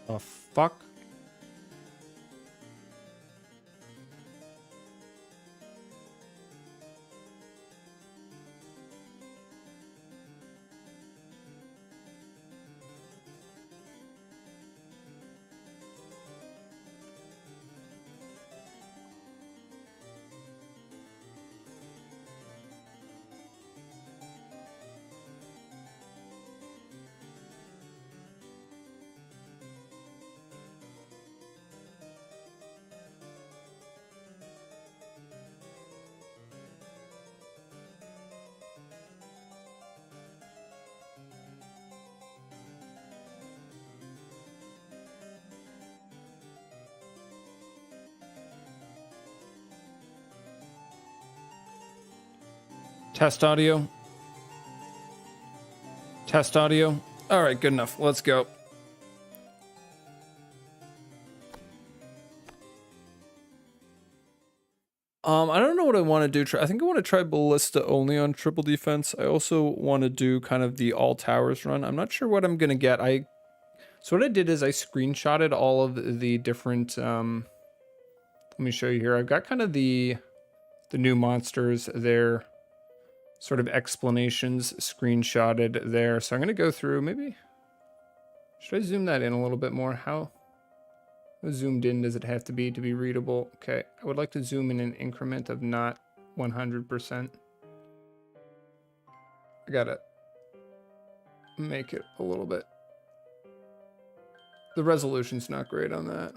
The fuck? Test audio. Test audio. All right, good enough. Let's go. I don't know what I want to do. I think I want to try Ballista only on triple defense. I also want to do kind of the all towers run. I'm not sure what I'm going to get. So what I did is I screenshotted all of the different, let me show you here. I've got kind of the new monsters, their sort of explanations screenshotted there. So I'm going to go through, maybe, should I zoom that in a little bit more? How zoomed in does it have to be readable? Okay, I would like to zoom in an increment of not 100%. I gotta make it a little bit. The resolution's not great on that.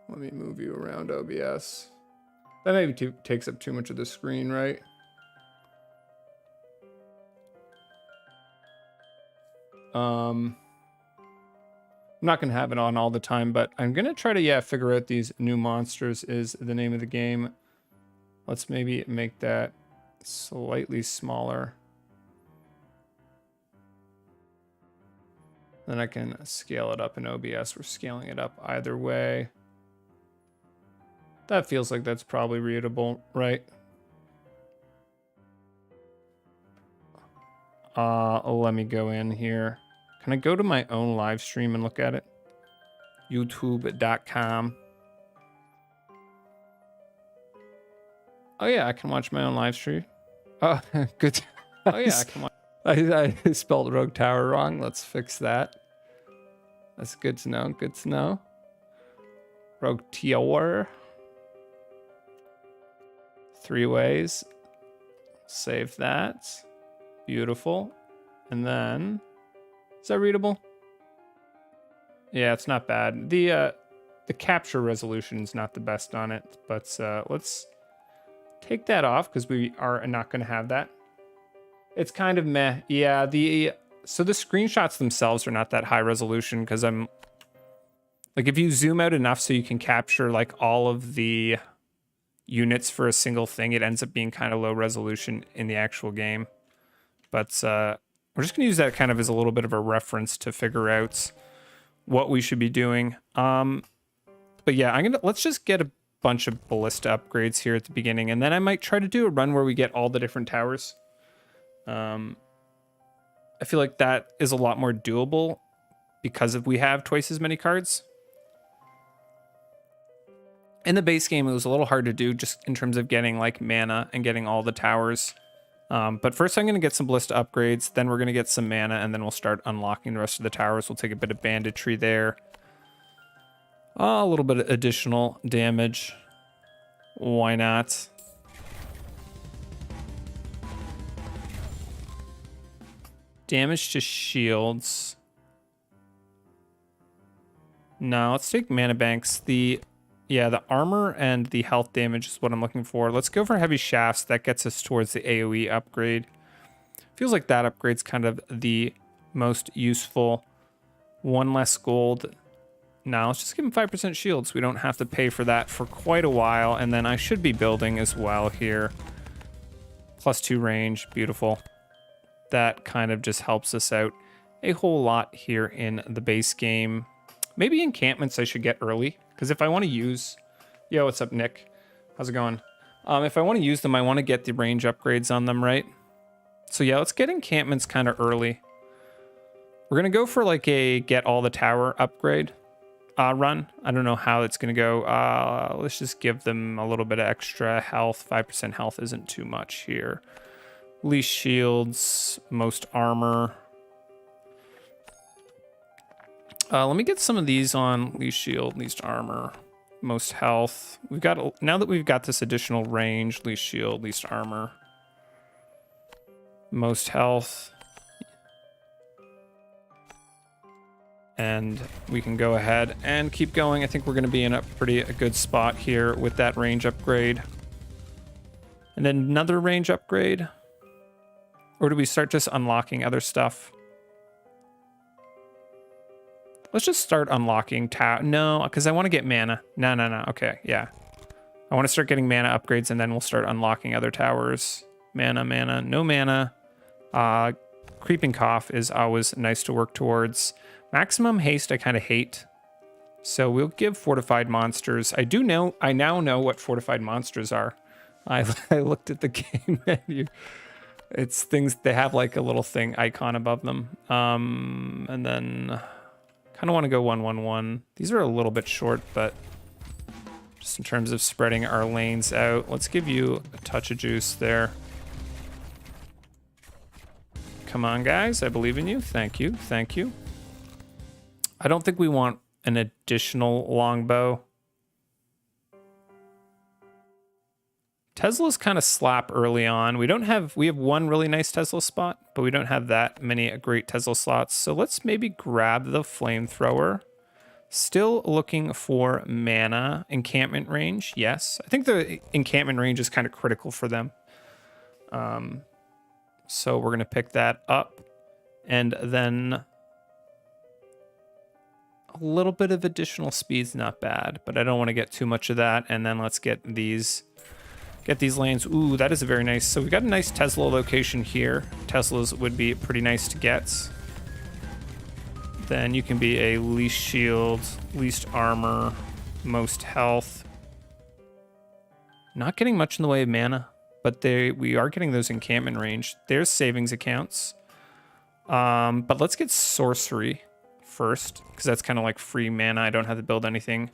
Let me move you around OBS. That maybe takes up too much of the screen, right? I'm not going to have it on all the time, but I'm going to try to, figure out these new monsters is the name of the game. Let's maybe make that slightly smaller. Then I can scale it up in OBS. We're scaling it up either way. That feels like that's probably readable, right? Let me go in here. Can I go to my own live stream and look at it? YouTube.com. Oh yeah, I can watch my own live stream. Oh, good. Oh yeah, I can watch. I spelled Rogue Tower wrong. Let's fix that. That's good to know. Good to know. Rogue Tower. 3 ways. Save that. Beautiful. And then, is that readable? Yeah, it's not bad. The capture resolution is not the best on it, but let's take that off because we are not going to have that. It's kind of meh. Yeah, so the screenshots themselves are not that high resolution because I'm like, if you zoom out enough so you can capture like all of the units for a single thing, it ends up being kind of low resolution in the actual game. But we're just going to use that kind of as a little bit of a reference to figure out what we should be doing. But yeah, let's just get a bunch of ballista upgrades here at the beginning, and then I might try to do a run where we get all the different towers. I feel like that is a lot more doable because we have twice as many cards. In the base game, it was a little hard to do just in terms of getting like mana and getting all the towers. But first I'm going to get some ballista upgrades, then we're going to get some mana, and then we'll start unlocking the rest of the towers. We'll take a bit of banditry there. A little bit of additional damage. Why not? Damage to shields. No, let's take mana banks. The armor and the health damage is what I'm looking for. Let's go for heavy shafts. That gets us towards the AoE upgrade. Feels like that upgrade's kind of the most useful. 1 less gold. Now let's just give him 5% shields. We don't have to pay for that for quite a while. And then I should be building as well here. +2 range, beautiful. That kind of just helps us out a whole lot here in the base game. Maybe encampments I should get early, because if I want to use... Yo, what's up, Nick? How's it going? If I want to use them, I want to get the range upgrades on them, right? So yeah, let's get encampments kind of early. We're going to go for like a get all the tower upgrade run. I don't know how it's going to go. Let's just give them a little bit of extra health. 5% health isn't too much here. Least shields, most armor. Let me get some of these on. Least shield, least armor, most health. We've got, now that we've got this additional range, least shield, least armor, most health. And we can go ahead and keep going. I think we're going to be in a good spot here with that range upgrade. And then another range upgrade. Or do we start just unlocking other stuff? Let's just start unlocking no, because I want to get mana. No. Okay, yeah. I want to start getting mana upgrades, and then we'll start unlocking other towers. Mana, no mana. Creeping Cough is always nice to work towards. Maximum haste I kind of hate. So we'll give fortified monsters. I now know what fortified monsters are. I looked at the game menu. It's things, they have like a little thing icon above them. And then kind of want to go 1-1-1. These are a little bit short, but just in terms of spreading our lanes out, let's give you a touch of juice there. Come on, guys. I believe in you. Thank you. Thank you. I don't think we want an additional longbow. Teslas kind of slap early on. We have one really nice Tesla spot, but we don't have that many great Tesla slots. So let's maybe grab the flamethrower. Still looking for mana. Encampment range, yes. I think the encampment range is kind of critical for them. So we're going to pick that up. And then a little bit of additional speed's not bad, but I don't want to get too much of that. And then let's get these lanes. Ooh, that is a very nice. So we got a nice Tesla location here. Teslas would be pretty nice to get. Then you can be a least shield, least armor, most health. Not getting much in the way of mana, but we are getting those encampment range. There's savings accounts. But let's get sorcery first, because that's kind of like free mana. I don't have to build anything.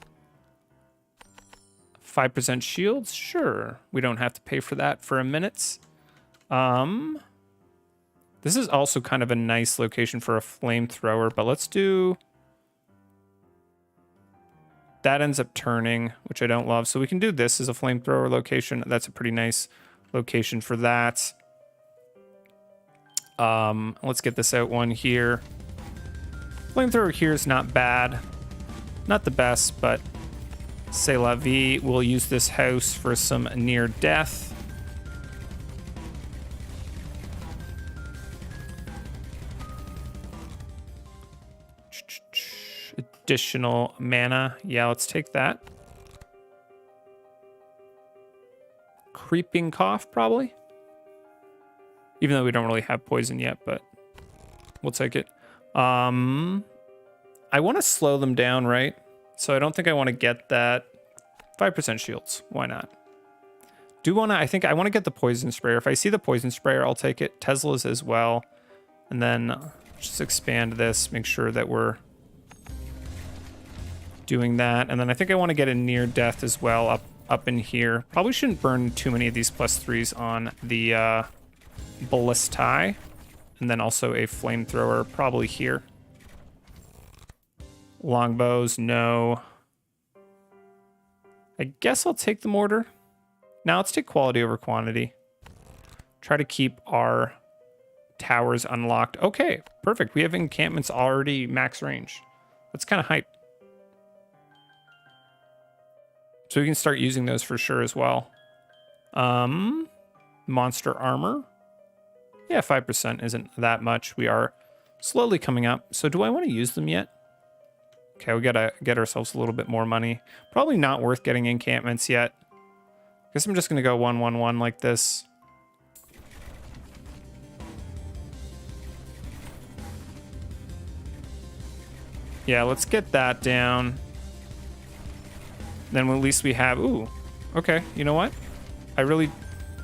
5% shields, sure. We don't have to pay for that for a minute. This is also kind of a nice location for a flamethrower, but let's do... That ends up turning, which I don't love. So we can do this as a flamethrower location. That's a pretty nice location for that. Let's get this out one here. Flamethrower here is not bad. Not the best, but c'est la vie. We'll use this house for some near death. Additional mana. Yeah, let's take that. Creeping Cough, probably. Even though we don't really have poison yet, but we'll take it. I want to slow them down, right? So I don't think I want to get that. 5% shields. Why not? I think I want to get the poison sprayer. If I see the poison sprayer, I'll take it. Teslas as well. And then just expand this. Make sure that we're doing that. And then I think I want to get a near death as well up in here. Probably shouldn't burn too many of these +3s on the ballistae. And then also a flamethrower probably here. Longbows, no. I guess I'll take the mortar. Now let's take quality over quantity. Try to keep our towers unlocked. Okay, perfect. We have encampments already max range. That's kind of hype. So we can start using those for sure as well. Monster armor. Yeah, 5% isn't that much. We are slowly coming up. So do I want to use them yet? Okay, we gotta get ourselves a little bit more money. Probably not worth getting encampments yet. Guess I'm just gonna go 1-1-1 like this. Yeah, let's get that down. Then at least we have... Ooh, okay, you know what?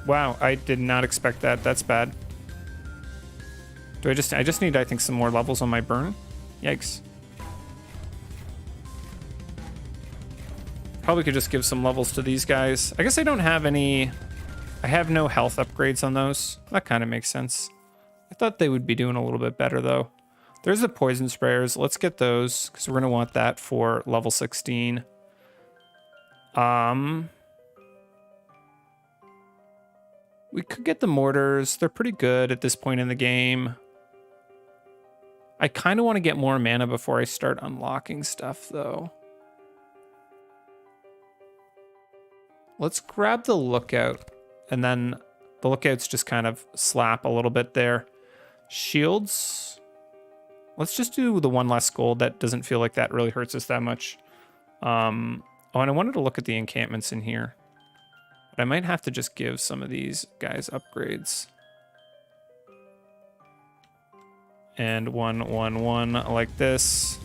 Wow, I did not expect that. That's bad. I just need, I think, some more levels on my burn. Yikes. Probably could just give some levels to these guys. I guess I don't have any... I have no health upgrades on those. That kind of makes sense. I thought they would be doing a little bit better, though. There's the poison sprayers. Let's get those, because we're going to want that for level 16. We could get the mortars. They're pretty good at this point in the game. I kind of want to get more mana before I start unlocking stuff, though. Let's grab the lookout, and then the lookouts just kind of slap a little bit there. Shields. Let's just do the one less gold. That doesn't feel like that really hurts us that much. Oh, and I wanted to look at the encampments in here. But I might have to just give some of these guys upgrades. And 1, 1, 1 like this.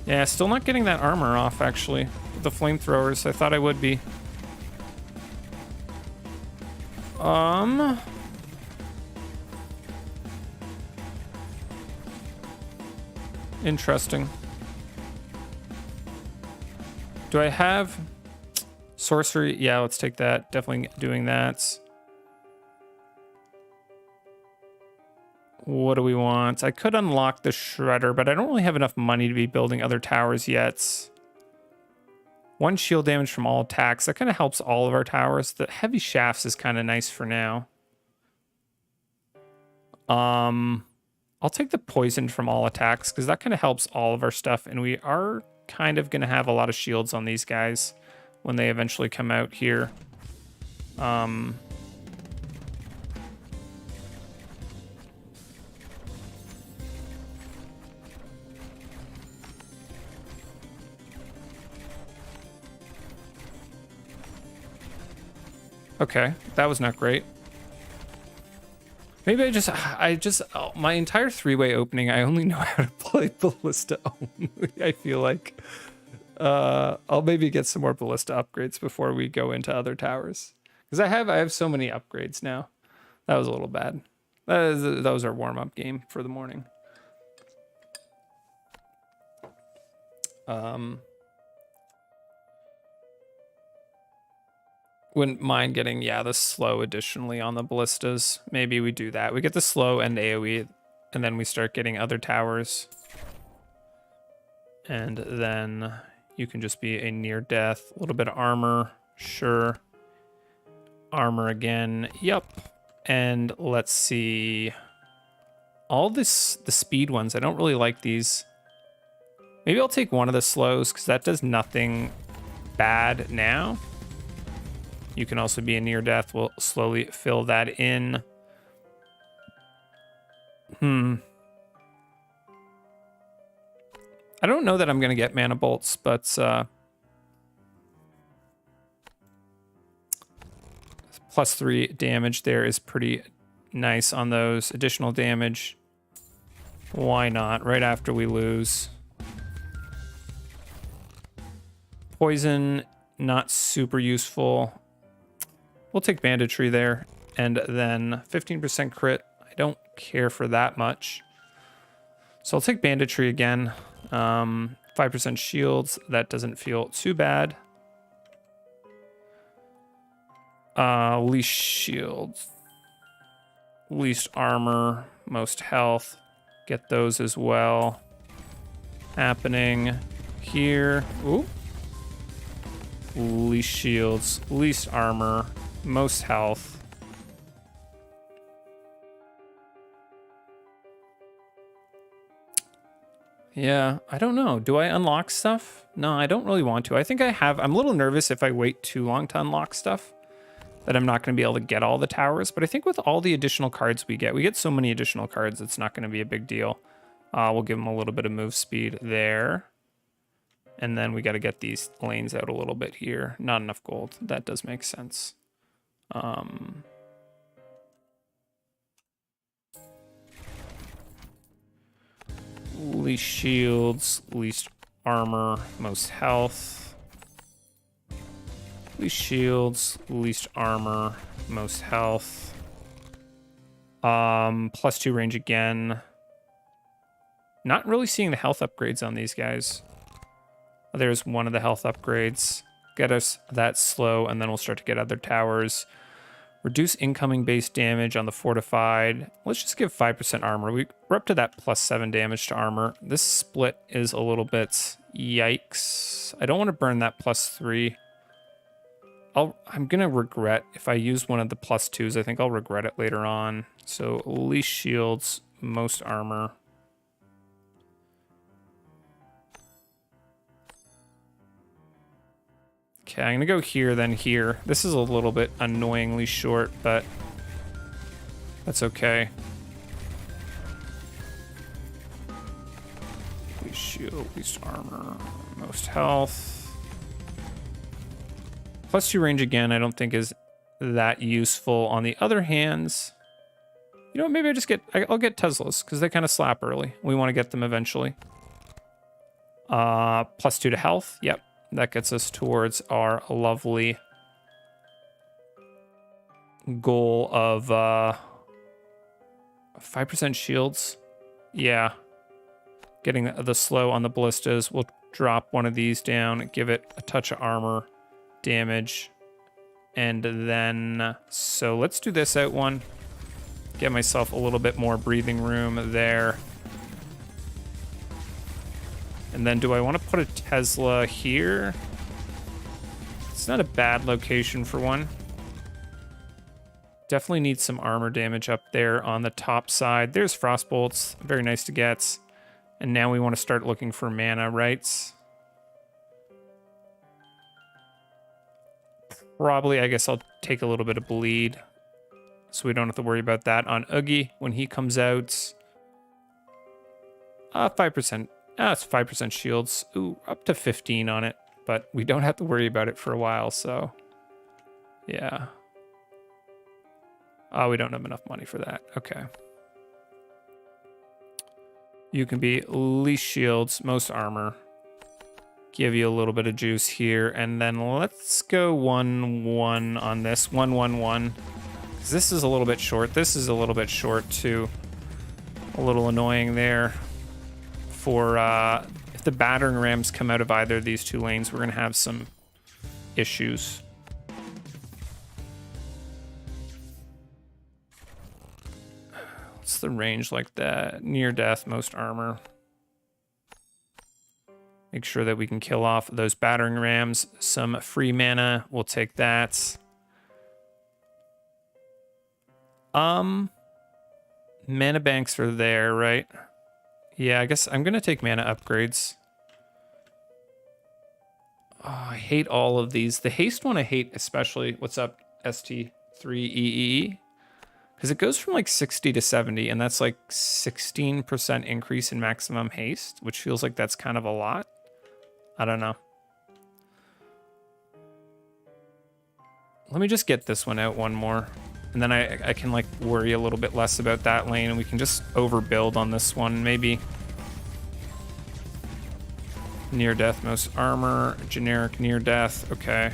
Yeah, still not getting that armor off, actually. With the flamethrowers, I thought I would be. Interesting. Do I have sorcery? Yeah, let's take that. Definitely doing that. What do we want? I could unlock the shredder, but I don't really have enough money to be building other towers yet. 1 shield damage from all attacks. That kind of helps all of our towers. The heavy shafts is kind of nice for now. I'll take the poison from all attacks because that kind of helps all of our stuff. And we are kind of going to have a lot of shields on these guys when they eventually come out here. Okay, that was not great. Maybe my entire 3-way opening, I only know how to play Ballista only, I feel like. I'll maybe get some more Ballista upgrades before we go into other towers. Because I have so many upgrades now. That was a little bad. That was our warm-up game for the morning. Wouldn't mind getting, yeah, the slow additionally on the ballistas. Maybe we do that. We get the slow and AoE, and then we start getting other towers. And then you can just be a near death. A little bit of armor, sure. Armor again, yep. And let's see. All this, the speed ones, I don't really like these. Maybe I'll take one of the slows, because that does nothing bad now. You can also be a near death. We'll slowly fill that in. I don't know that I'm going to get mana bolts, but +3 damage there is pretty nice on those. Additional damage. Why not? Right after we lose. Poison, not super useful. We'll take banditry there, and then 15% crit. I don't care for that much. So I'll take banditry again. 5% shields. That doesn't feel too bad. Least shields. Least armor. Most health. Get those as well. Happening here. Ooh. Least shields. Least armor. Most health. Yeah, I don't know. Do I unlock stuff? No, I don't really want to. I think I have. I'm a little nervous if I wait too long to unlock stuff that I'm not going to be able to get all the towers. But I think with all the additional cards we get so many additional cards, it's not going to be a big deal. We'll give them a little bit of move speed there. And then we got to get these lanes out a little bit here. Not enough gold. That does make sense. Least shields, least armor, most health. Least shields, least armor, most health. +2 range again. Not really seeing the health upgrades on these guys. There's one of the health upgrades. Get us that slow, and then we'll start to get other towers. Reduce incoming base damage on the fortified. Let's just give 5% armor. We're up to that +7 damage to armor. This split is a little bit yikes. I don't want to burn that +3. I'm going to regret if I use one of the +2s. I think I'll regret it later on. So least shields, most armor. Okay, I'm gonna go here, then here. This is a little bit annoyingly short, but that's okay. Least shield, least armor, most health. +2 range again, I don't think is that useful. On the other hand, you know what, maybe I'll get Teslas, because they kind of slap early. We want to get them eventually. +2 to health, yep. That gets us towards our lovely goal of 5% shields. Yeah. Getting the slow on the ballistas. We'll drop one of these down, give it a touch of armor damage. And then, so let's do this out one. Get myself a little bit more breathing room there. And then do I want to put a Tesla here? It's not a bad location for one. Definitely need some armor damage up there on the top side. There's Frostbolts, very nice to get. And now we want to start looking for mana, right? Probably, I guess I'll take a little bit of bleed, so we don't have to worry about that on Oogie when he comes out. 5%. It's 5% shields. Ooh, up to 15 on it, but we don't have to worry about it for a while, so yeah. Oh, we don't have enough money for that. Okay. You can be least shields, most armor. Give you a little bit of juice here, and then let's go 1-1 on this. 1-1-1. This is a little bit short. This is a little bit short too. A little annoying there. For if the battering rams come out of either of these two lanes, we're gonna have some issues. What's the range like that? Near death, most armor. Make sure that we can kill off those battering rams. Some free mana, we'll take that. Mana banks are there, right? Yeah, I guess I'm gonna take mana upgrades. Oh, I hate all of these. The haste one I hate especially. What's up, ST3EE? Because it goes from like 60 to 70, and that's like 16% increase in maximum haste, which feels like that's kind of a lot. I don't know. Let me just get this one out one more. And then I can like worry a little bit less about that lane, and we can just overbuild on this one, maybe. Near death, most armor, generic near death, okay.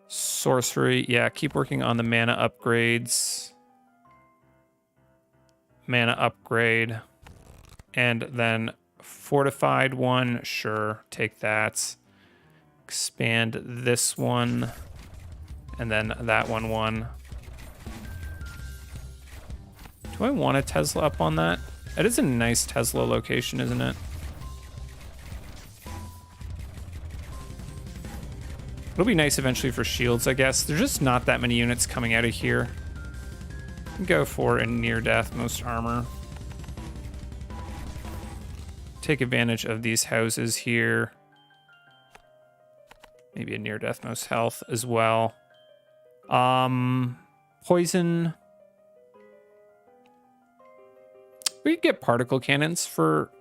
Sorcery, yeah, keep working on the mana upgrades. Mana upgrade. And then fortified one, sure, take that. Expand this one, and then that one. Do I want a Tesla up on that? It is a nice Tesla location, isn't it? It'll be nice eventually for shields, I guess. There's just not that many units coming out of here. Go for a near death, most armor. Take advantage of these houses here. Maybe a near death, most health as well. Poison. We could get particle cannons for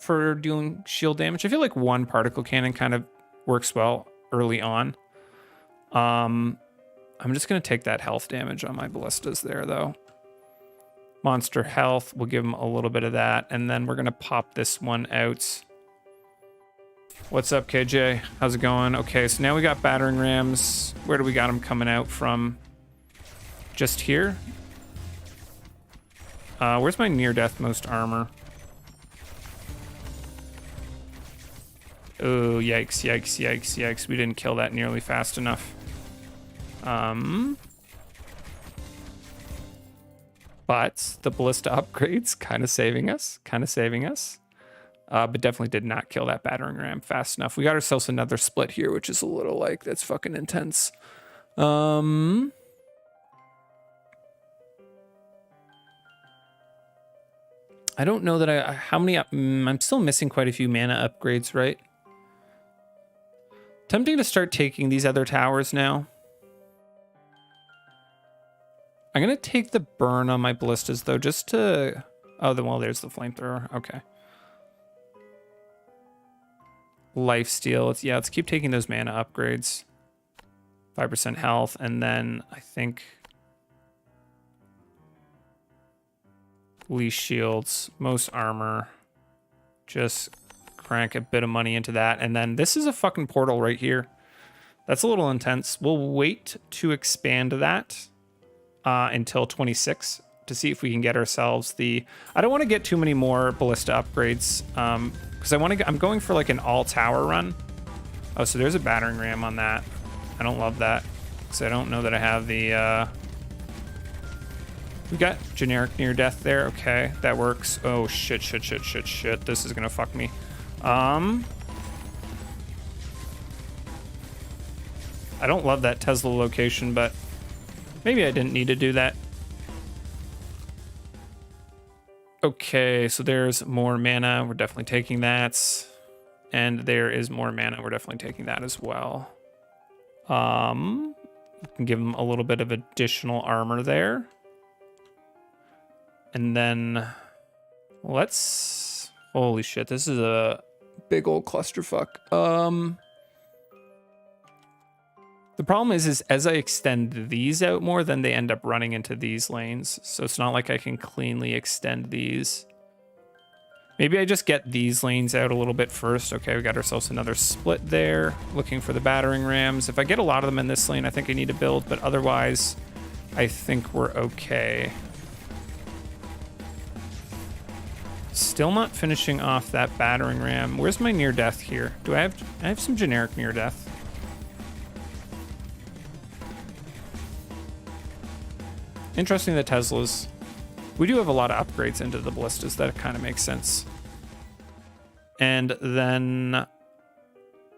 doing shield damage. I feel like one particle cannon kind of works well early on. I'm just gonna take that health damage on my ballistas there though. Monster health, we'll give him a little bit of that. And then we're going to pop this one out. What's up, KJ? How's it going? Okay, so now we got battering rams. Where do we got them coming out from? Just here? Where's my near-death most armor? Oh, yikes, yikes, yikes, yikes. We didn't kill that nearly fast enough. But the ballista upgrade's kind of saving us. But definitely did not kill that battering ram fast enough. We got ourselves another split here, which is a little like, that's fucking intense. I don't know that how many, I'm still missing quite a few mana upgrades, right? Tempting to start taking these other towers now. I'm going to take the burn on my ballistas, though, just to... Oh, well, there's the flamethrower. Okay. Lifesteal. Let's keep taking those mana upgrades. 5% health, and then I think... Least shields, most armor. Just crank a bit of money into that. And then this is a fucking portal right here. That's a little intense. We'll wait to expand that until 26 to see if we can get ourselves the... I don't want to get too many more ballista upgrades because I'm going for like an all tower run. Oh, so there's a battering ram on that. I don't love that because I don't know that I have the... We got generic near death there. Okay, that works. Oh, shit. This is gonna fuck me. I don't love that Tesla location, but maybe I didn't need to do that. Okay, so there's more mana. We're definitely taking that. And there is more mana. We're definitely taking that as well. We can give him a little bit of additional armor there. And then let's... Holy shit, this is a big old clusterfuck. The problem is as I extend these out more, then they end up running into these lanes. So it's not like I can cleanly extend these. Maybe I just get these lanes out a little bit first. Okay, we got ourselves another split there. Looking for the battering rams. If I get a lot of them in this lane, I think I need to build. But otherwise, I think we're okay. Still not finishing off that battering ram. Where's my near death here? I have some generic near death. Interesting, the Teslas. We do have a lot of upgrades into the ballistas. That kind of makes sense. And then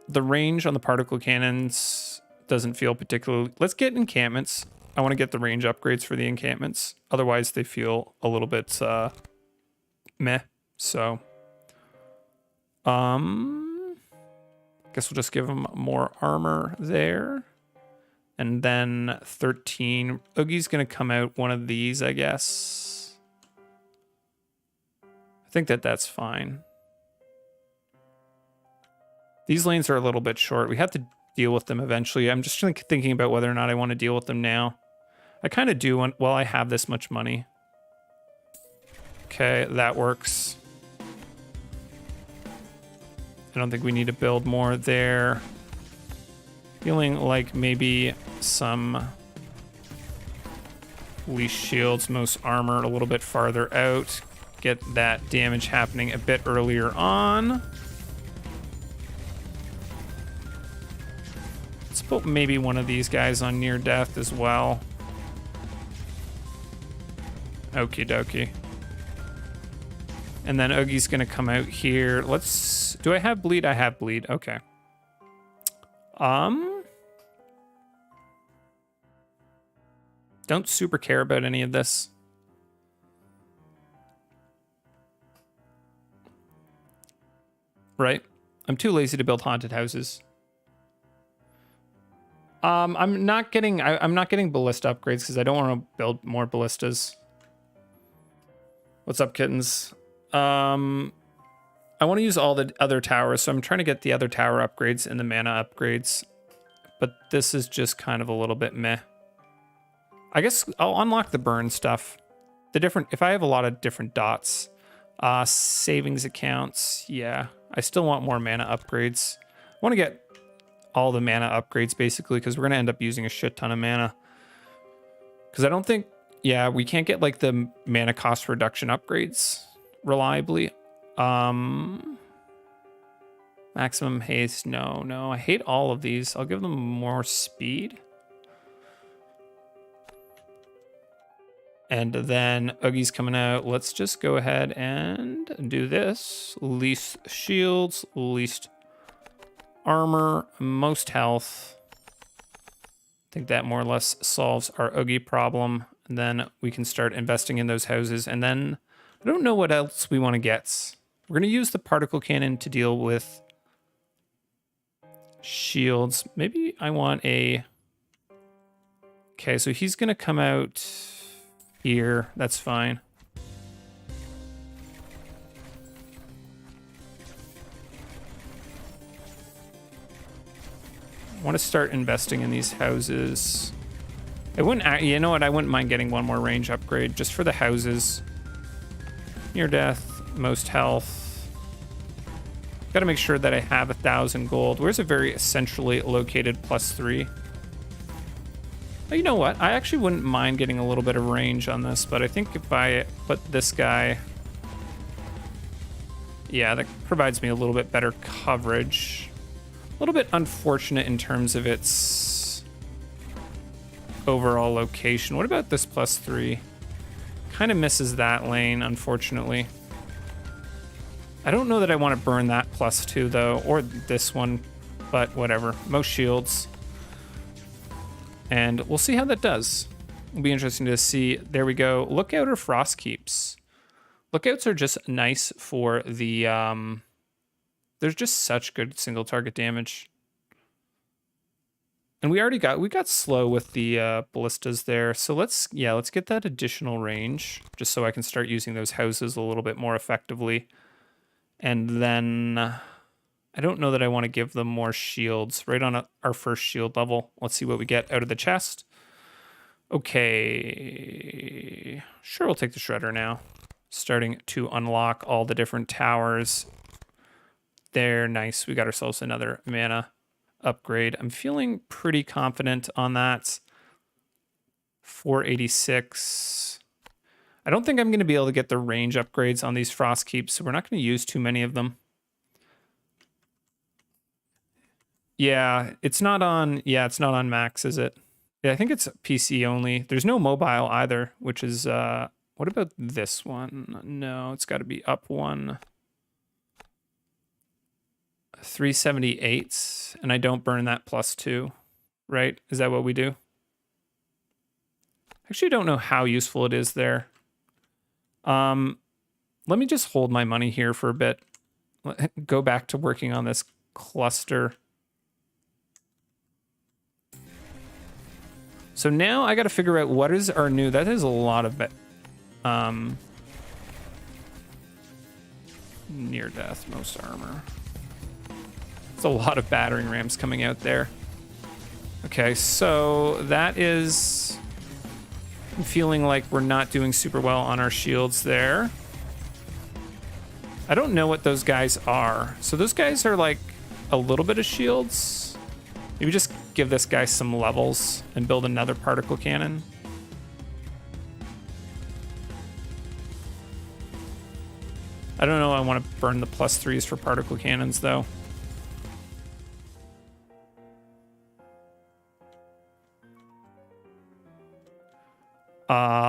the range on the particle cannons doesn't feel particularly... Let's get encampments. I want to get the range upgrades for the encampments. Otherwise, they feel a little bit meh. So, guess we'll just give them more armor there. And then 13. Oogie's going to come out one of these, I guess. I think that's fine. These lanes are a little bit short. We have to deal with them eventually. I'm just thinking about whether or not I want to deal with them now. I kind of do while I have this much money. Okay, that works. I don't think we need to build more there. Feeling like maybe some least shields, most armor a little bit farther out. Get that damage happening a bit earlier on. Let's put maybe one of these guys on near death as well. Okie dokie. And then Oogie's gonna come out here. Do I have bleed? I have bleed. Okay. Don't super care about any of this. Right? I'm too lazy to build haunted houses. I'm not getting ballista upgrades because I don't want to build more ballistas. What's up, kittens? I want to use all the other towers, so I'm trying to get the other tower upgrades and the mana upgrades. But this is just kind of a little bit meh. I guess I'll unlock the burn stuff. if I have a lot of different dots, savings accounts, yeah, I still want more mana upgrades. I want to get all the mana upgrades basically because we're going to end up using a shit ton of mana. Because I don't think, yeah, we can't get like the mana cost reduction upgrades reliably. Maximum haste, no, I hate all of these. I'll give them more speed. And then Oogie's coming out. Let's just go ahead and do this. Least shields, least armor, most health. I think that more or less solves our Oogie problem. And then we can start investing in those houses. And then I don't know what else we want to get. We're going to use the particle cannon to deal with shields. Maybe I want a... Okay, so he's going to come out here. That's fine. I want to start investing in these houses. I wouldn't, you know what? I wouldn't mind getting one more range upgrade just for the houses. Near death, most health. Got to make sure that I have 1,000 gold. Where's a very centrally located +3? Oh, you know what? I actually wouldn't mind getting a little bit of range on this, but I think if I put this guy... Yeah, that provides me a little bit better coverage. A little bit unfortunate in terms of its overall location. What about this +3? Kind of misses that lane, unfortunately. I don't know that I want to burn that +2 though, or this one, but whatever. Most shields. And we'll see how that does. It'll be interesting to see. There we go. Lookout or Frost Keeps. Lookouts are just nice for the... There's just such good single target damage. And we got slow with the ballistas there. So let's get that additional range just so I can start using those houses a little bit more effectively. And then I don't know that I want to give them more shields right on our first shield level. Let's see what we get out of the chest. Okay. Sure, we'll take the shredder now. Starting to unlock all the different towers. There, nice. We got ourselves another mana upgrade. I'm feeling pretty confident on that. 486. I don't think I'm going to be able to get the range upgrades on these Frost Keeps, so we're not going to use too many of them. Yeah, it's not on max, is it? Yeah, I think it's PC only. There's no mobile either, which is what about this one? No, it's got to be up one. 378, and I don't burn that +2, right? Is that what we do? Actually, I don't know how useful it is there. Let me just hold my money here for a bit. Go back to working on this cluster. So now I got to figure out what is our new... That is a lot of... near death, most armor. It's a lot of battering rams coming out there. Okay, so that is... I'm feeling like we're not doing super well on our shields there. I don't know what those guys are. So those guys are like a little bit of shields. Maybe just give this guy some levels and build another particle cannon. I don't know. I want to burn the +3s for particle cannons though.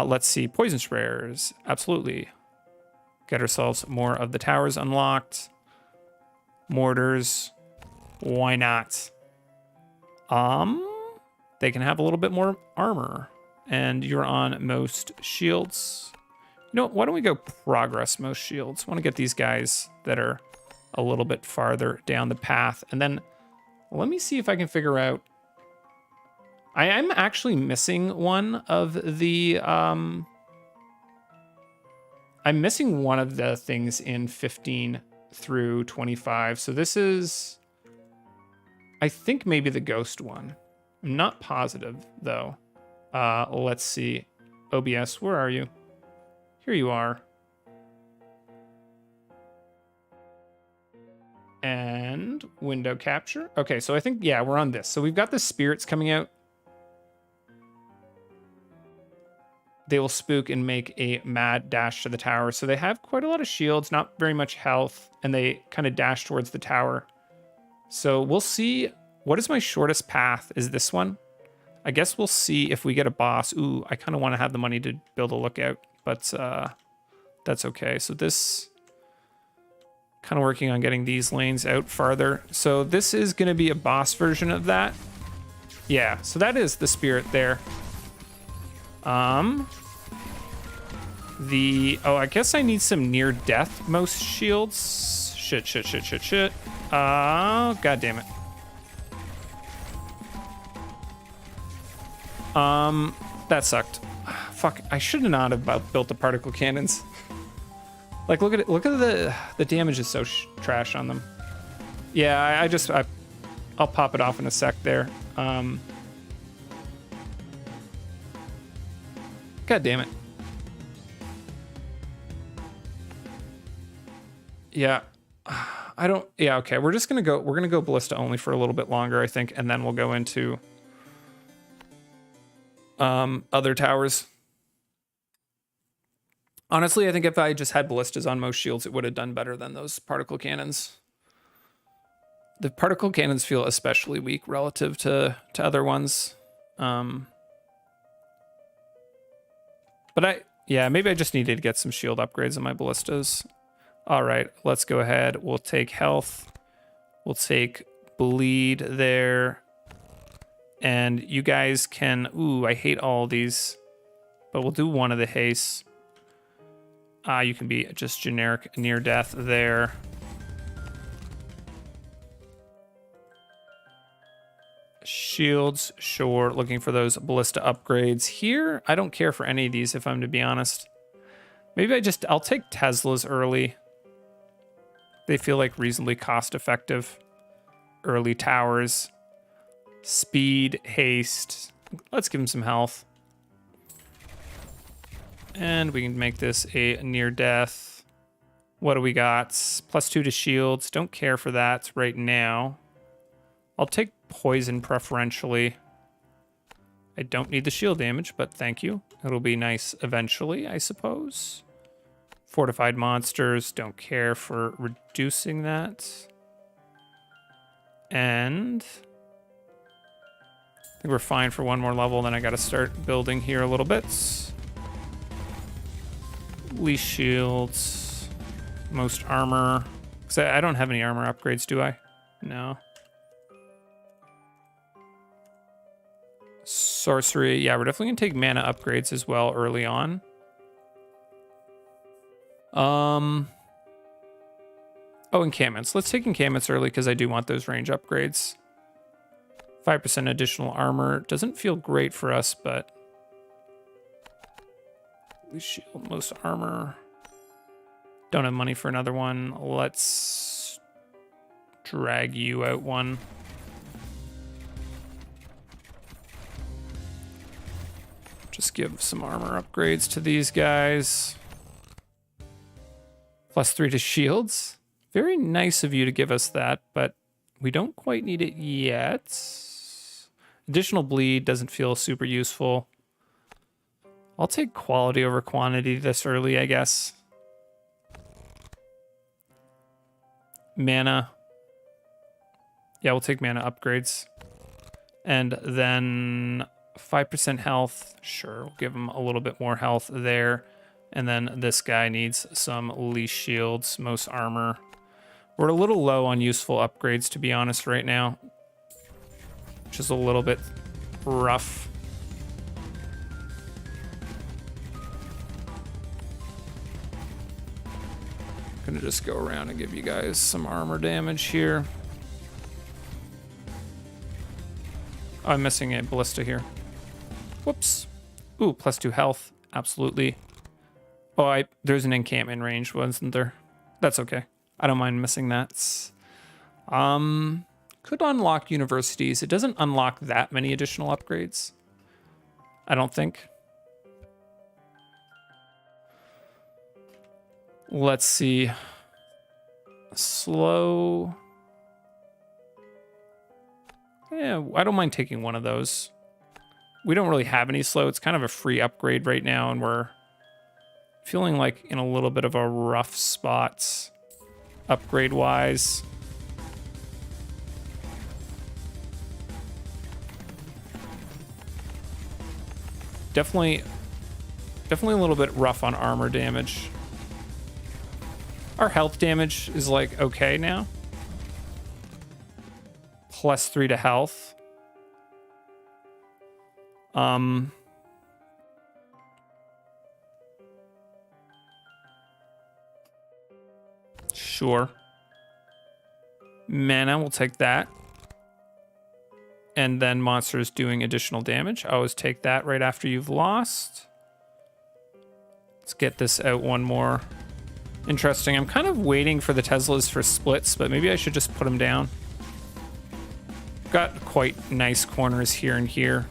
Let's see. Poison sprayers. Absolutely. Get ourselves more of the towers unlocked. Mortars. Why not? They can have a little bit more armor. And you're on most shields. You know, why don't we go progress most shields? I want to get these guys that are a little bit farther down the path. And then let me see if I can figure out... I am actually missing one of the... I'm missing one of the things in 15 through 25. So this is... I think maybe the ghost one. I'm not positive, though. Let's see. OBS, where are you? Here you are. And window capture. Okay, so I think, yeah, we're on this. So we've got the spirits coming out. They will spook and make a mad dash to the tower. So they have quite a lot of shields, not very much health, and they kind of dash towards the tower. So we'll see. What is my shortest path? Is this one? I guess we'll see if we get a boss. Ooh, I kind of want to have the money to build a lookout, but that's okay. So this, kind of working on getting these lanes out farther. So this is going to be a boss version of that. Yeah, so that is the spirit there. Oh, I guess I need some near death most shields. Shit. God damn it. That sucked. Fuck, I should not have built the particle cannons. Like, look at the damage is so trash on them. Yeah, I'll pop it off in a sec there. God damn it. Yeah. Yeah, okay. We're gonna go ballista only for a little bit longer, I think, and then we'll go into other towers. Honestly, I think if I just had ballistas on most shields, it would have done better than those particle cannons. The particle cannons feel especially weak relative to other ones. But maybe I just needed to get some shield upgrades on my ballistas. All right, let's go ahead. We'll take health. We'll take bleed there. And you guys can, ooh, I hate all these, but we'll do one of the haste. You can be just generic near death there. Shields, sure. Looking for those ballista upgrades here. I don't care for any of these, if I'm to be honest. Maybe I'll take Teslas early. They feel like reasonably cost effective. Early towers. Speed, haste. Let's give them some health. And we can make this a near death. What do we got? +2 to shields. Don't care for that right now. I'll take poison preferentially. I don't need the shield damage, but thank you. It'll be nice eventually, I suppose. Fortified monsters. Don't care for reducing that. And I think we're fine for one more level. Then I got to start building here a little bit. Least shields, most armor. Because I don't have any armor upgrades, do I? No. Sorcery. Yeah, we're definitely going to take mana upgrades as well early on. Oh, encampments. Let's take encampments early because I do want those range upgrades. 5% additional armor. Doesn't feel great for us, but we shield most armor. Don't have money for another one. Let's drag you out one. Just give some armor upgrades to these guys. +3 to shields. Very nice of you to give us that, but we don't quite need it yet. Additional bleed doesn't feel super useful. I'll take quality over quantity this early, I guess. Mana. Yeah, we'll take mana upgrades. And then 5% health. Sure, we'll give him a little bit more health there. And then this guy needs some least shields, most armor. We're a little low on useful upgrades, to be honest, right now. Which is a little bit rough. Gonna just go around and give you guys some armor damage here. Oh, I'm missing a ballista here. Whoops. Ooh, +2 health. Absolutely. Oh, there's an encampment range, wasn't there? That's okay. I don't mind missing that. Could unlock universities. It doesn't unlock that many additional upgrades, I don't think. Let's see. Slow. Yeah, I don't mind taking one of those. We don't really have any slow. It's kind of a free upgrade right now, and we're feeling like in a little bit of a rough spot upgrade-wise. Definitely a little bit rough on armor damage. Our health damage is like okay now. +3 to health. Sure. Mana, we'll take that. And then monsters doing additional damage. I always take that right after you've lost. Let's get this out one more. Interesting. I'm kind of waiting for the Teslas for splits, but maybe I should just put them down. Got quite nice corners here and here.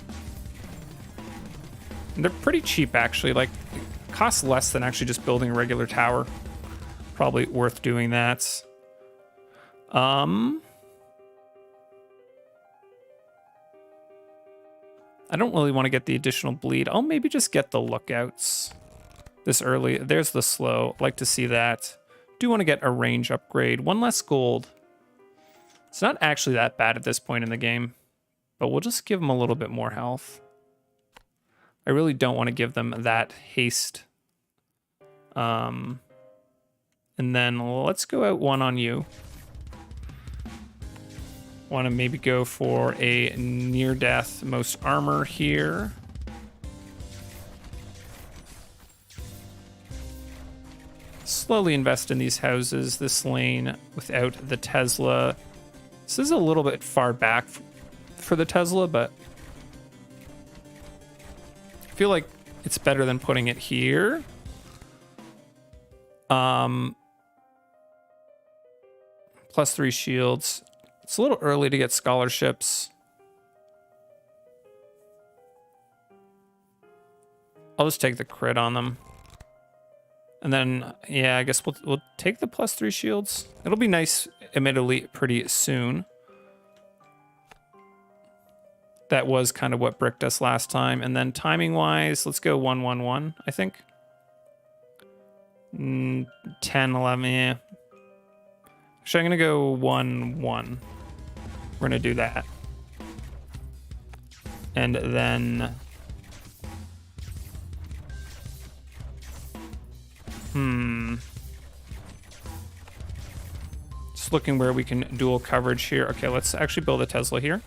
And they're pretty cheap, actually. Like, it costs less than actually just building a regular tower. Probably worth doing that. I don't really want to get the additional bleed. I'll maybe just get the lookouts this early. There's the slow. Like to see that. Do want to get a range upgrade. One less gold. It's not actually that bad at this point in the game, but we'll just give them a little bit more health. I really don't want to give them that haste. And then let's go out one on you. Want to maybe go for a near death most armor here. Slowly invest in these houses, this lane without the Tesla. This is a little bit far back for the Tesla, but I feel like it's better than putting it here. +3 shields. It's a little early to get scholarships. I'll just take the crit on them. And then, yeah, I guess we'll take the +3 shields. It'll be nice, admittedly, pretty soon. That was kind of what bricked us last time. And then timing-wise, let's go 1-1-1, I think. 10, 11, yeah. Actually, I'm going to go 1-1. We're going to do that. And then... Just looking where we can dual coverage here. Okay, let's actually build a Tesla here.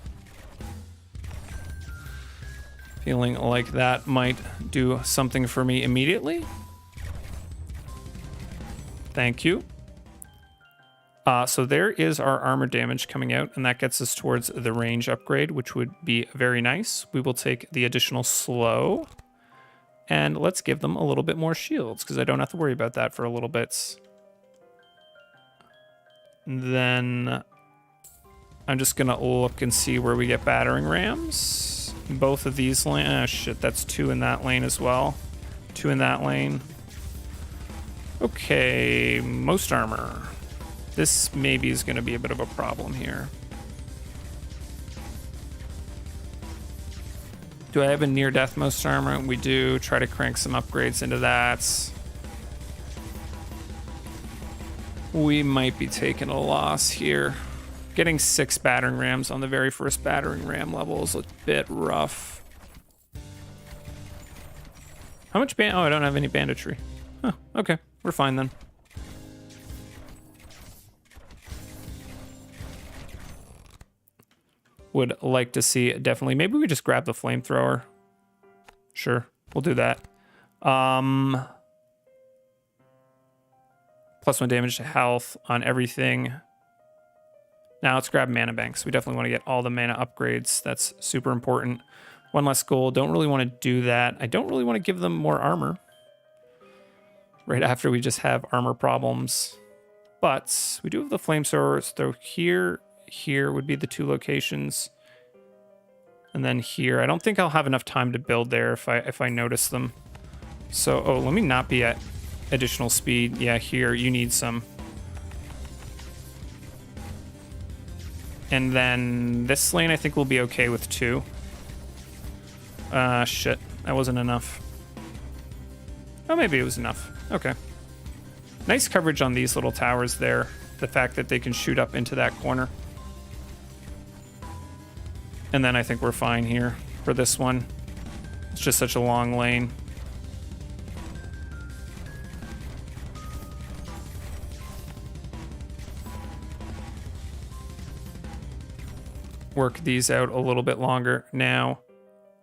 Feeling like that might do something for me immediately. Thank you. So there is our armor damage coming out, and that gets us towards the range upgrade, which would be very nice. We will take the additional slow, and let's give them a little bit more shields, because I don't have to worry about that for a little bit. Then I'm just going to look and see where we get battering rams. Both of these lanes. Oh, shit, that's 2 in that lane as well. 2 in that lane. Okay, most armor. This maybe is going to be a bit of a problem here. Do I have a near-death most armor? We do. Try to crank some upgrades into that. We might be taking a loss here. Getting 6 battering rams on the very first battering ram level is a bit rough. How much oh, I don't have any banditry. Huh, okay. We're fine then. Would like to see, definitely. Maybe we just grab the flamethrower. Sure, we'll do that. +1 damage to health on everything. Now let's grab mana banks. We definitely want to get all the mana upgrades. That's super important. 1 less gold. Don't really want to do that. I don't really want to give them more armor right after we just have armor problems. But we do have the flamethrowers. So here would be the 2 locations. And then here. I don't think I'll have enough time to build there if I notice them. So, oh, let me not be at additional speed. Yeah, here, you need some. And then this lane, I think we'll be okay with 2. Shit. That wasn't enough. Oh, maybe it was enough. Okay. Nice coverage on these little towers there. The fact that they can shoot up into that corner. And then I think we're fine here for this one. It's just such a long lane. Work these out a little bit longer now.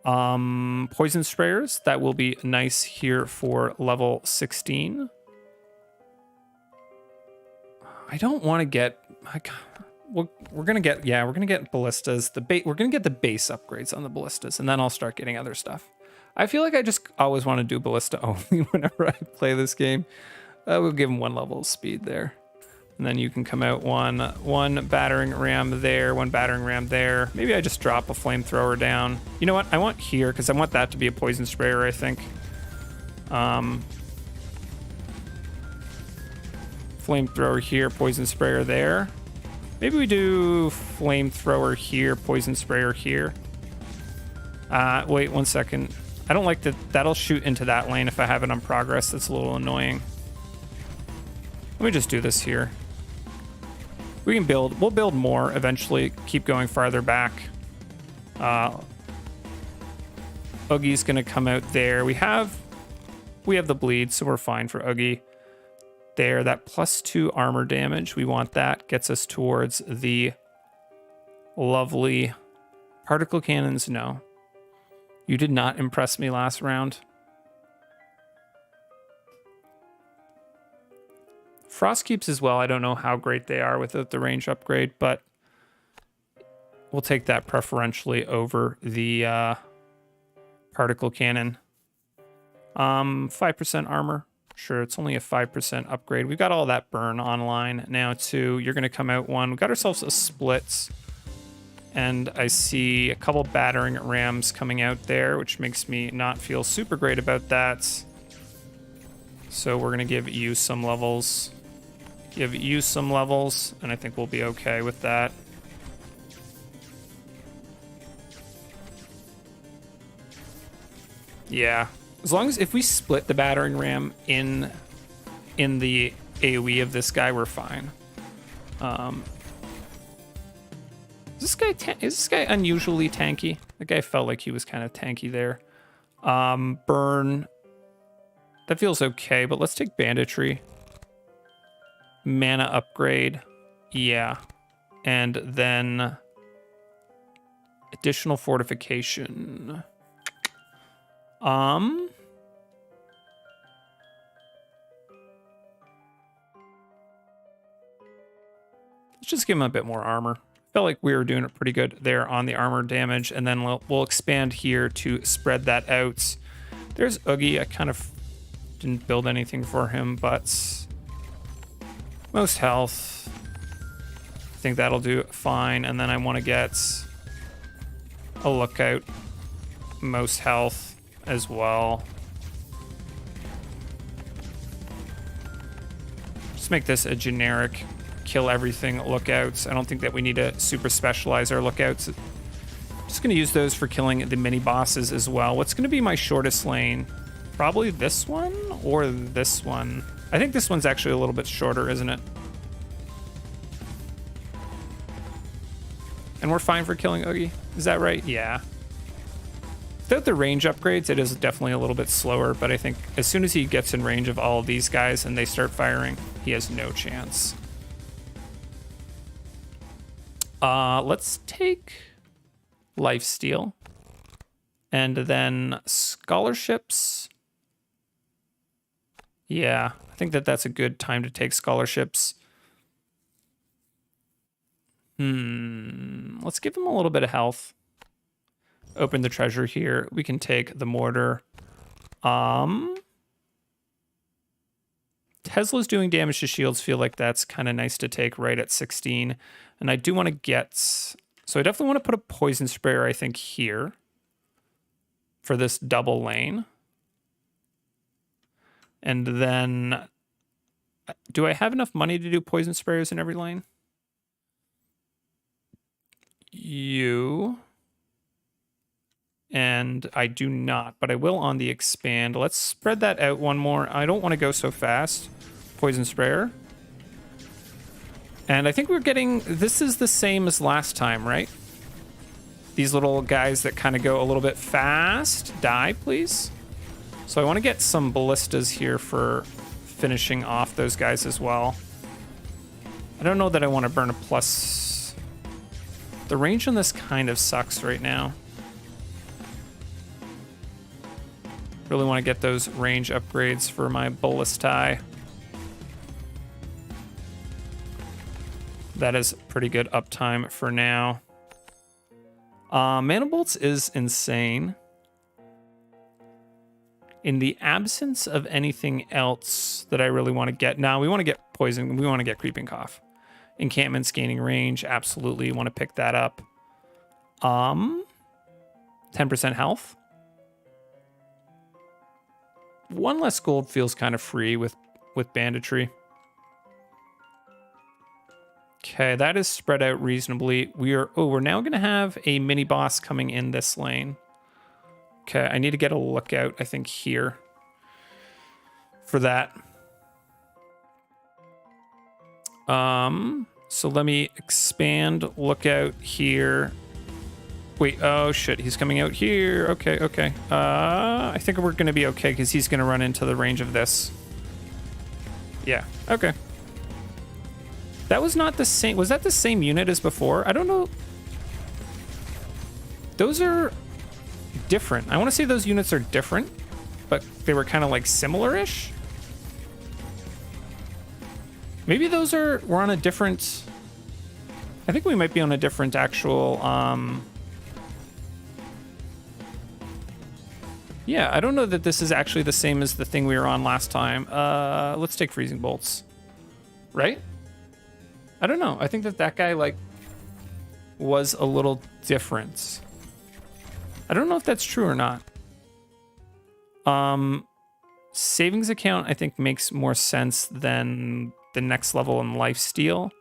Poison sprayers, that will be nice here for level 16. I don't want to get, we're gonna get, yeah, we're gonna get ballistas. We're gonna get the base upgrades on the ballistas, and then I'll start getting other stuff. I feel like I just always want to do ballista only whenever I play this game. We'll give him 1 level of speed there. And then you can come out one battering ram there, 1 battering ram there. Maybe I just drop a flamethrower down. You know what? I want here, because I want that to be a poison sprayer, I think. Flamethrower here, poison sprayer there. Maybe we do flamethrower here, poison sprayer here. Wait 1 second. I don't like that. That'll shoot into that lane if I have it on progress. That's a little annoying. Let me just do this here. We can build. We'll build more eventually. Keep going farther back. Oogie's gonna come out there. We have the bleed, so we're fine for Oogie. There, that +2 armor damage. We want that. Gets us towards the lovely particle cannons. No, you did not impress me last round. Frost Keeps as well. I don't know how great they are without the range upgrade, but we'll take that preferentially over the particle cannon. 5% armor. Sure, it's only a 5% upgrade. We've got all that burn online now too. You're going to come out 1. We've got ourselves a splits. And I see a couple battering rams coming out there, which makes me not feel super great about that. So we're going to give you some levels. Give you some levels, and I think we'll be okay with that. Yeah. As long as if we split the battering ram in the AoE of this guy, we're fine. Is this guy unusually tanky? The guy felt like he was kind of tanky there. Burn. That feels okay, but let's take banditry. Mana upgrade. Yeah. And then additional fortification. Let's just give him a bit more armor. Felt like we were doing it pretty good there on the armor damage, and then we'll expand here to spread that out. There's Oogie. I kind of didn't build anything for him, but most health. I think that'll do fine, and then I want to get a lookout. Most health as well. Just make this a generic kill everything lookouts. I don't think that we need to super specialize our lookouts. Just going to use those for killing the mini bosses as well. What's going to be my shortest lane? Probably this one or this one. I think this one's actually a little bit shorter, isn't it? And we're fine for killing Oogie. Is that right? Yeah. Without the range upgrades, it is definitely a little bit slower, but I think as soon as he gets in range of all of these guys and they start firing, he has no chance. Let's take lifesteal and then scholarships. Yeah, I think that that's a good time to take scholarships. Let's give him a little bit of health. Open the treasure here. We can take the mortar. Tesla's doing damage to shields. Feel like that's kind of nice to take right at 16. And I do want to get... So I definitely want to put a poison sprayer, I think, here for this double lane. And then, do I have enough money to do poison sprayers in every lane? You. And I do not, but I will on the expand. Let's spread that out one more. I don't want to go so fast. Poison sprayer. And I think we're getting, this is the same as last time, right? These little guys that kind of go a little bit fast. Die, please. So I want to get some ballistas here for finishing off those guys as well. I don't know that I want to burn a plus. The range on this kind of sucks right now. Really want to get those range upgrades for my ballistae. That is pretty good uptime for now. Mana Bolts is insane. In the absence of anything else that I really want to get. Now, we want to get poison. We want to get Creeping Cough. Encampments gaining range. Absolutely want to pick that up. 10% health. One less gold feels kind of free with banditry. Okay, that is spread out reasonably. We're now going to have a mini boss coming in this lane. Okay, I need to get a lookout, I think, here for that. So let me expand lookout here. Wait, oh shit, he's coming out here. Okay. I think we're going to be okay because he's going to run into the range of this. Yeah, okay. That was not the same. Was that the same unit as before? I don't know. Those are different. I want to say those units are different, but they were kind of like similar-ish. Maybe those we're on a different. I think we might be on a different actual. Yeah, I don't know that this is actually the same as the thing we were on last time. Let's take Freezing Bolts. Right? I don't know. I think that guy, like, was a little different. I don't know if that's true or not. Savings account, I think, makes more sense than the next level in lifesteal.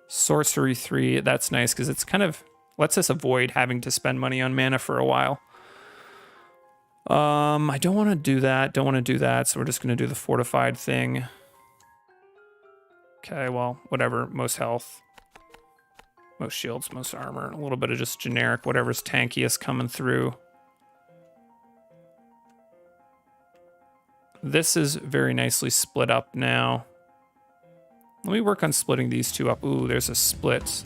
Sorcery 3, that's nice because it's kind of lets us avoid having to spend money on mana for a while. I don't want to do that. So we're just going to do the fortified thing. Okay, well, whatever. Most health. Most shields, most armor. A little bit of just generic, whatever's tankiest coming through. This is very nicely split up now. Let me work on splitting these two up. Ooh, there's a split.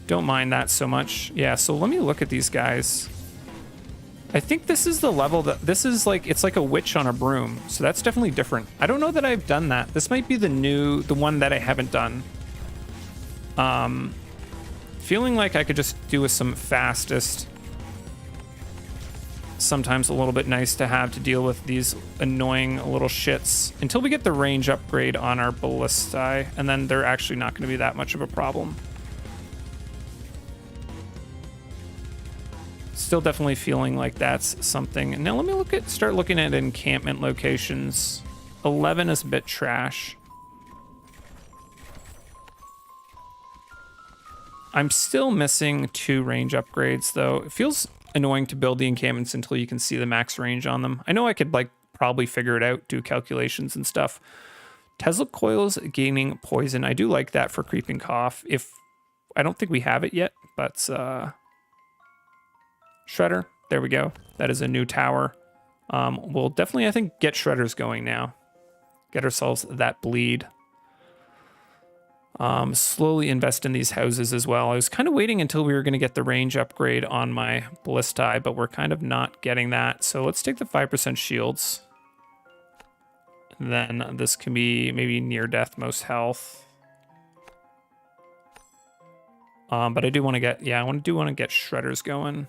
Don't mind that so much. Yeah, so let me look at these guys. I think this is the level that this is like, it's like a witch on a broom. So that's definitely different. I don't know that I've done that. This might be the one that I haven't done. Feeling like I could just do with some fastest. Sometimes a little bit nice to have to deal with these annoying little shits until we get the range upgrade on our ballistae, and then they're actually not going to be that much of a problem. Still definitely feeling like that's something. Now let me start looking at encampment locations. 11 is a bit trash. I'm still missing 2 range upgrades though. It feels annoying to build the encampments until you can see the max range on them. I know I could like probably figure it out, do calculations and stuff. Tesla coils gaining poison. I do like that for Creeping Cough. I don't think we have it yet, but Shredder, there we go. That is a new tower. We'll definitely, I think, get Shredders going now. Get ourselves that bleed. Slowly invest in these houses as well. I was kind of waiting until we were going to get the range upgrade on my ballistae, but we're kind of not getting that. So let's take the 5% shields. And then this can be maybe near death, most health. But I do want to get, yeah, I do want to get Shredders going.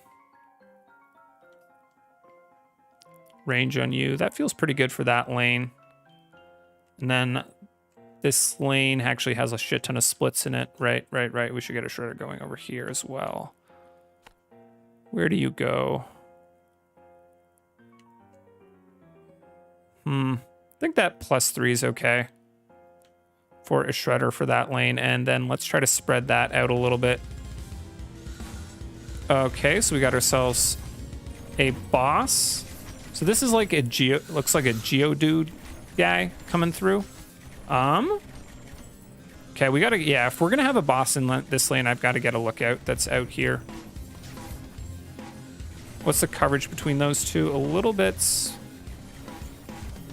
Range on you. That feels pretty good for that lane. And then this lane actually has a shit ton of splits in it. Right. We should get a Shredder going over here as well. Where do you go? I think that +3 is okay for a shredder for that lane. And then let's try to spread that out a little bit. Okay, so we got ourselves a boss. So this is like a looks like a Geodude guy coming through. Okay, we gotta, yeah, if we're gonna have a boss in this lane, I've got to get a lookout that's out here. What's the coverage between those two? A little bit.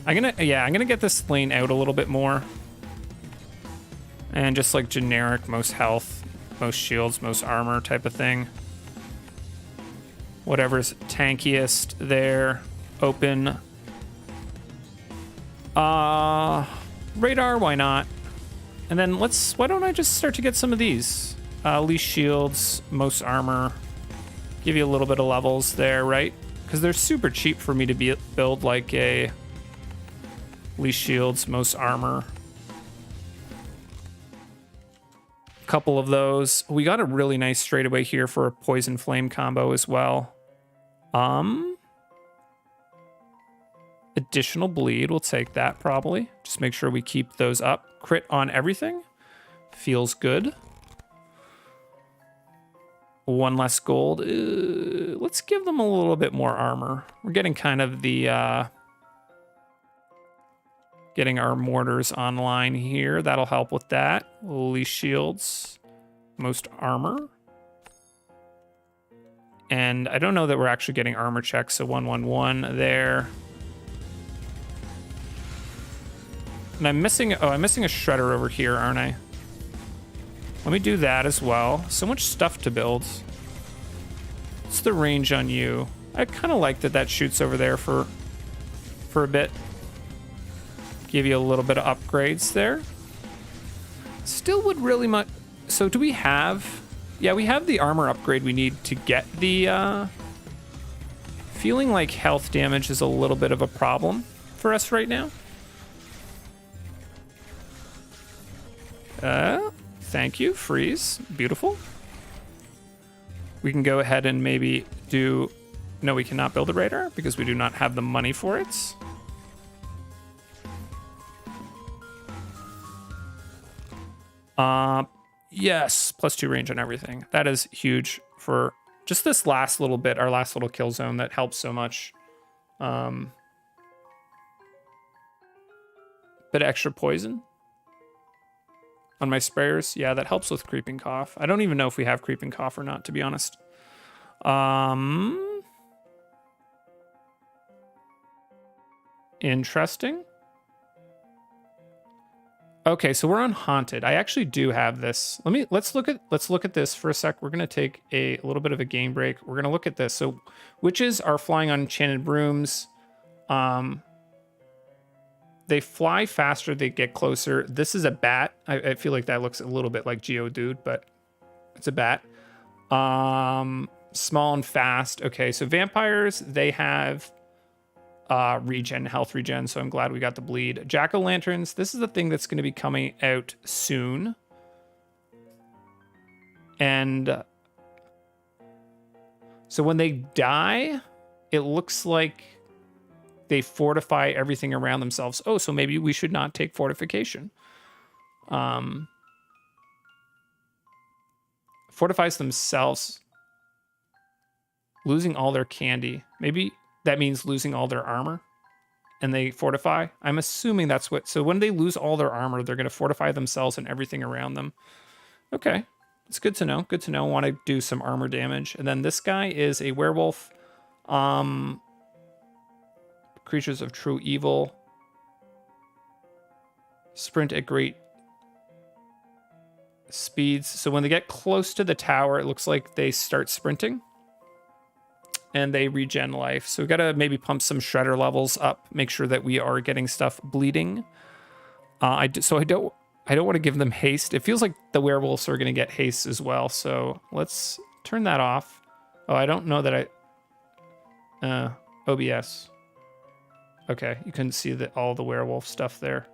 I'm gonna get this lane out a little bit more. And just like generic, most health, most shields, most armor type of thing. Whatever's tankiest there. Open. Radar, why not? And then why don't I just start to get some of these? Least shields, most armor. Give you a little bit of levels there, right? Because they're super cheap for me to build like a least shields, most armor. Couple of those. We got a really nice straightaway here for a poison flame combo as well. Additional bleed, we'll take that probably. Just make sure we keep those up. Crit on everything. Feels good. One less gold. Let's give them a little bit more armor. We're getting kind of the... getting our mortars online here. That'll help with that. Least shields. Most armor. And I don't know that we're actually getting armor checks, so 111 there. And I'm missing a shredder over here, aren't I? Let me do that as well. So much stuff to build. What's the range on you? I kind of like that shoots over there for a bit. Give you a little bit of upgrades there. Still would really much... So do we have... Yeah, we have the armor upgrade we need to get the... Feeling like health damage is a little bit of a problem for us right now. Thank you, freeze. Beautiful. We can go ahead and maybe do... No, we cannot build a radar because we do not have the money for it. Yes, +2 range on everything. That is huge for just this last little bit, our last little kill zone that helps so much. Bit of extra poison on my sprayers. Yeah, that helps with creeping cough. I don't even know if we have creeping cough or not, to be honest. Interesting. Okay, so we're on haunted. I actually do have this. Let's look at this for a sec. We're gonna take a little bit of a game break. We're gonna look at this. So witches are flying on enchanted brooms. They fly faster, they get closer. This is a bat. I feel like that looks a little bit like Geodude, but it's a bat. Small and fast. Okay, so vampires, they have health regen, so I'm glad we got the bleed. Jack-o'-lanterns, this is the thing that's going to be coming out soon. And so when they die, it looks like they fortify everything around themselves. Oh, so maybe we should not take fortification. Fortifies themselves, losing all their candy. Maybe that means losing all their armor and they fortify. I'm assuming that's what... So when they lose all their armor, they're going to fortify themselves and everything around them. Okay. It's good to know. Good to know. Want to do some armor damage. And then this guy is a werewolf. Creatures of true evil. Sprint at great speeds. So when they get close to the tower, it looks like they start sprinting. And they regen life. So we got to maybe pump some shredder levels up. Make sure that we are getting stuff bleeding. I don't want to give them haste. It feels like the werewolves are going to get haste as well. So let's turn that off. Oh, I don't know that OBS. Okay, you couldn't see all the werewolf stuff there.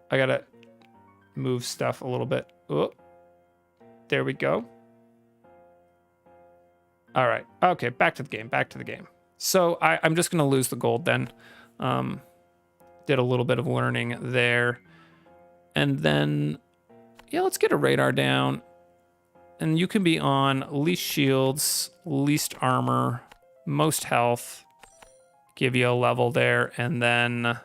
I got to move stuff a little bit. Oh, there we go. All right. Okay, back to the game. So I'm just going to lose the gold then. Did a little bit of learning there. And then, yeah, let's get a radar down. And you can be on least shields, least armor, most health. Give you a level there. And then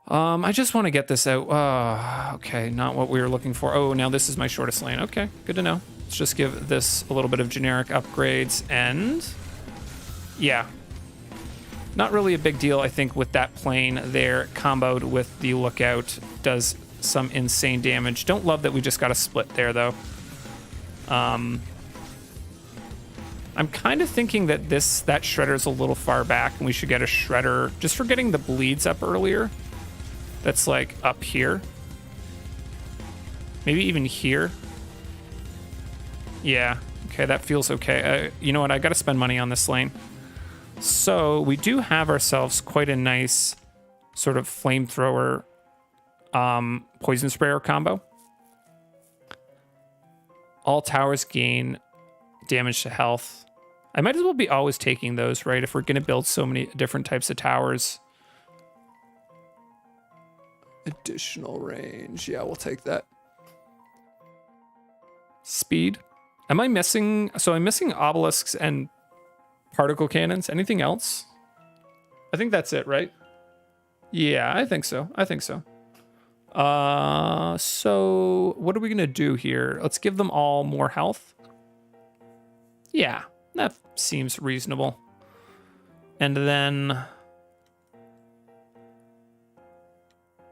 I just want to get this out. Okay, not what we were looking for. Oh, now this is my shortest lane. Okay, good to know. Let's just give this a little bit of generic upgrades. And yeah, not really a big deal, I think, with that plane there. Comboed with the lookout does some insane damage. Don't love that we just got a split there, though. I'm kind of thinking that that shredder's a little far back, and we should get a shredder just for getting the bleeds up earlier. That's like up here. Maybe even here. Yeah, okay, that feels okay. You know what, I gotta spend money on this lane. So we do have ourselves quite a nice sort of flamethrower poison sprayer combo. All towers gain damage to health. I might as well be always taking those, right? If we're gonna build so many different types of towers. Additional range. Yeah, we'll take that. Speed. Am I missing? So I'm missing obelisks and particle cannons. Anything else? I think that's it, right? Yeah, I think so. So what are we gonna do here? Let's give them all more health. Yeah, that seems reasonable. And then,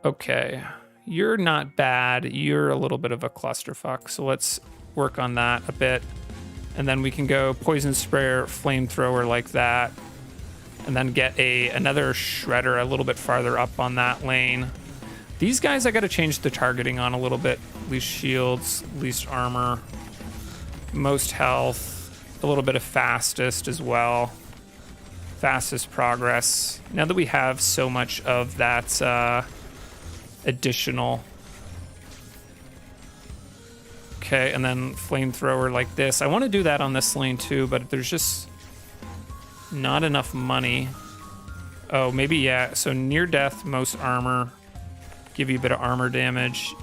okay, you're not bad. You're a little bit of a clusterfuck. So let's work on that a bit. And then we can go poison sprayer, flamethrower like that. And then get another shredder a little bit farther up on that lane. These guys I gotta change the targeting on a little bit. Least shields, least armor, most health, a little bit of fastest as well. Fastest progress. Now that we have so much of that additional. Okay, and then flamethrower like this. I want to do that on this lane too, but there's just not enough money. Oh, maybe, yeah. So near death, most armor. Give you a bit of armor damage.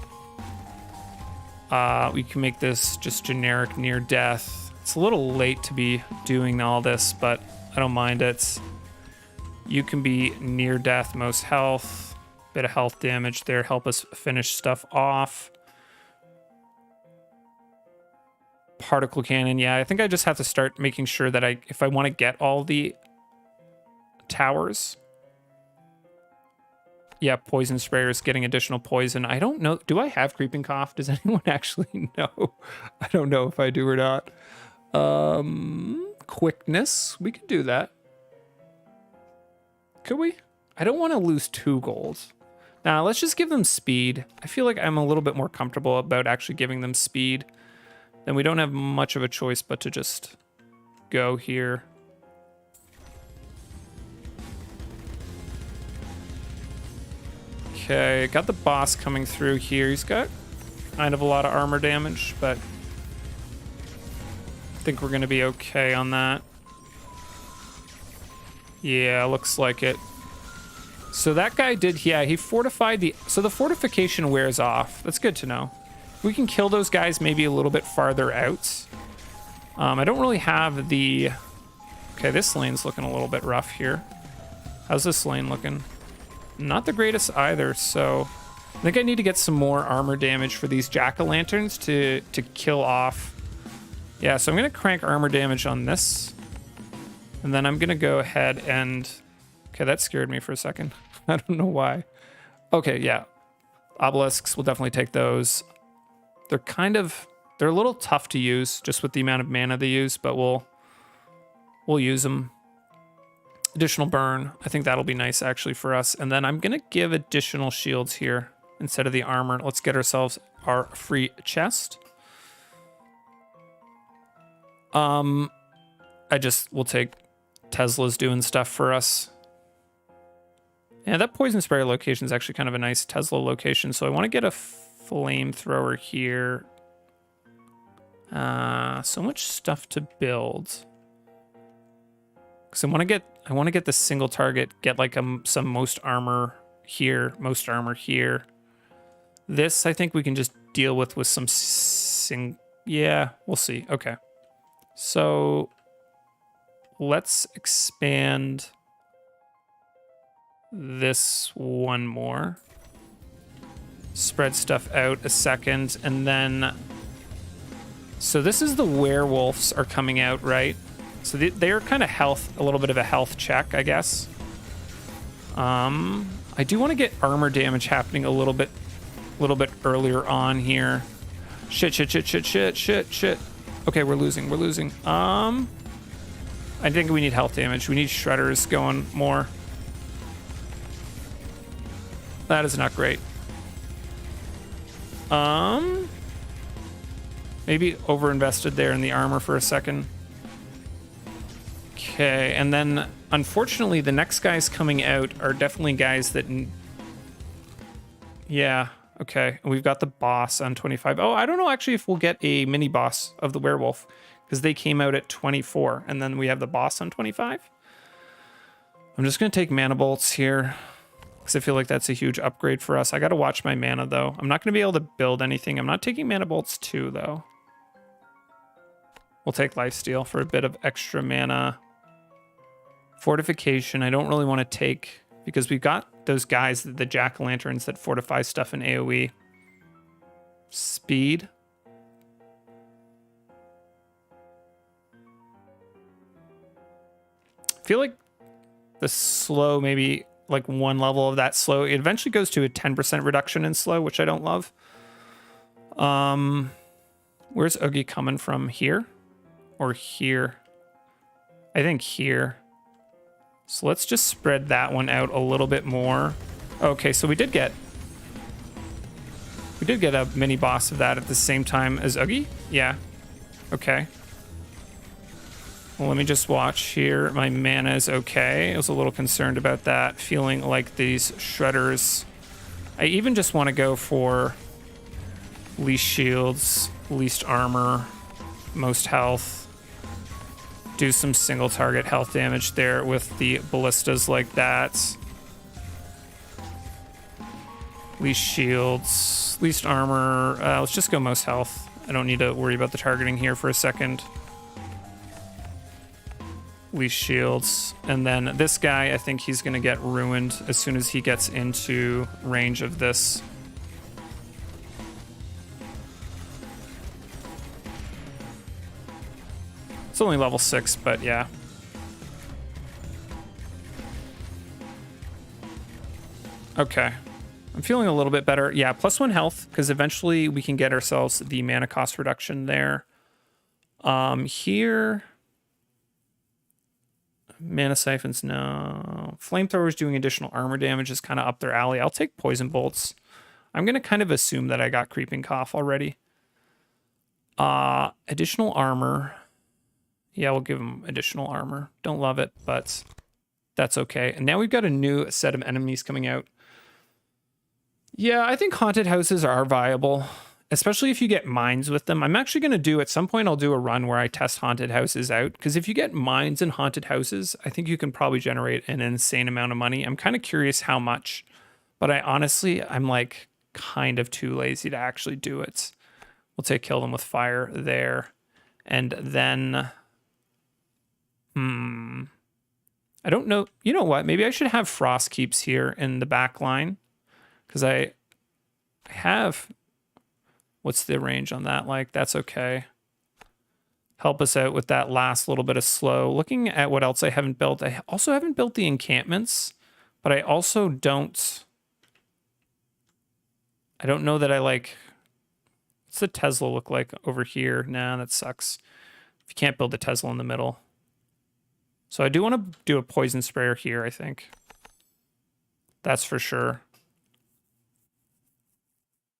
We can make this just generic near death. It's a little late to be doing all this, but I don't mind it. You can be near death, most health. Bit of health damage there. Help us finish stuff off. Particle cannon. Yeah, I think I just have to start making sure that if I want to get all the towers. Yeah, poison sprayers getting additional poison. I don't know. Do I have creeping cough? Does anyone actually know? I don't know if I do or not. Quickness. We could do that. Could we? I don't want to lose 2 gold. Now, let's just give them speed. I feel like I'm a little bit more comfortable about actually giving them speed. Then we don't have much of a choice but to just go here. Okay, got the boss coming through here. He's got kind of a lot of armor damage, but I think we're gonna be okay on that. Yeah, looks like it. So that guy did, yeah, he fortified so the fortification wears off. That's good to know. We can kill those guys maybe a little bit farther out. I don't really have the... Okay, this lane's looking a little bit rough here. How's this lane looking? Not the greatest either, so... I think I need to get some more armor damage for these jack-o'-lanterns to kill off. Yeah, so I'm going to crank armor damage on this. And then I'm going to go ahead and... Okay, that scared me for a second. I don't know why. Okay, yeah. Obelisks, we'll definitely take those. They're a little tough to use just with the amount of mana they use, but we'll use them. Additional burn. I think that'll be nice actually for us. And then I'm going to give additional shields here instead of the armor. Let's get ourselves our free chest. We'll take Tesla's doing stuff for us. Yeah, that poison sprayer location is actually kind of a nice Tesla location. So I want to get a flamethrower here. So much stuff to build. Because I want to get I want to get the single target, get like some most armor here, most armor here. This, I think we can just deal with some yeah, we'll see. Okay. So let's expand this one more. Spread stuff out a second, and then... So this is the werewolves are coming out, right? So they're kind of a little bit of a health check, I guess. I do want to get armor damage happening a little bit earlier on here. Shit. Okay, we're losing. I think we need health damage. We need shredders going more. That is not great. Maybe overinvested there in the armor for a second. Okay, and then unfortunately the next guys coming out are definitely guys that... Yeah, okay. We've got the boss on 25. Oh, I don't know actually if we'll get a mini boss of the werewolf, because they came out at 24, and then we have the boss on 25. I'm just going to take mana bolts here, because I feel like that's a huge upgrade for us. I got to watch my mana, though. I'm not going to be able to build anything. I'm not taking mana bolts 2, though. We'll take lifesteal for a bit of extra mana. Fortification, I don't really want to take, because we've got those guys, the jack-o'-lanterns that fortify stuff in AoE. Speed. I feel like the slow, maybe like one level of that slow, it eventually goes to a 10% reduction in slow, which I don't love. Where's Oogie coming from? Here? Or here? I think here. So let's just spread that one out a little bit more. Okay, so we did get a mini boss of that at the same time as Oogie? Yeah. Okay. Well, let me just watch here. My mana is okay. I was a little concerned about that, feeling like these shredders... I even just want to go for least shields, least armor, most health. Do some single target health damage there with the ballistas like that. Least shields, least armor. Let's just go most health. I don't need to worry about the targeting here for a second. Least shields. And then this guy, I think he's going to get ruined as soon as he gets into range of this. It's only level 6, but yeah. Okay. I'm feeling a little bit better. Yeah, +1 health, because eventually we can get ourselves the mana cost reduction there. Here... Mana siphons, no. Flamethrowers doing additional armor damage is kind of up their alley. I'll take poison bolts. I'm going to kind of assume that I got creeping cough already. Additional armor... Yeah, we'll give him additional armor. Don't love it, but that's okay. And now we've got a new set of enemies coming out. Yeah, I think haunted houses are viable, especially if you get mines with them. I'm actually going to at some point, I'll do a run where I test haunted houses out, because if you get mines in haunted houses, I think you can probably generate an insane amount of money. I'm kind of curious how much, but I'm like kind of too lazy to actually do it. We'll take kill them with fire there. And then... I don't know. You know what? Maybe I should have frost keeps here in the back line, because I have... What's the range on that like? That's okay. Help us out with that last little bit of slow. Looking at what else I haven't built. I also haven't built the encampments, but I also don't... I don't know that I like... What's the Tesla look like over here? Nah, that sucks. If you can't build a Tesla in the middle. So I do want to do a poison sprayer here, I think. That's for sure.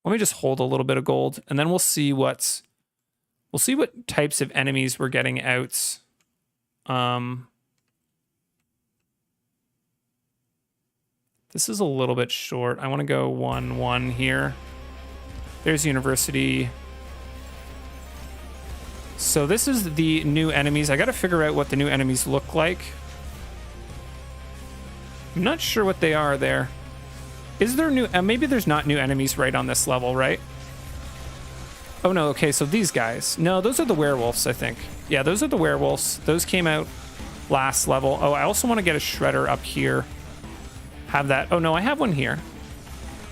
Let me just hold a little bit of gold, and then we'll see what types of enemies we're getting out. This is a little bit short. I want to go 1-1 here. There's University. So this is the new enemies. I got to figure out what the new enemies look like. I'm not sure what they are there. Is there new... maybe there's not new enemies right on this level, right? Oh, no. Okay, so these guys. No, those are the werewolves, I think. Yeah, those are the werewolves. Those came out last level. Oh, I also want to get a shredder up here. Have that. Oh, no, I have one here.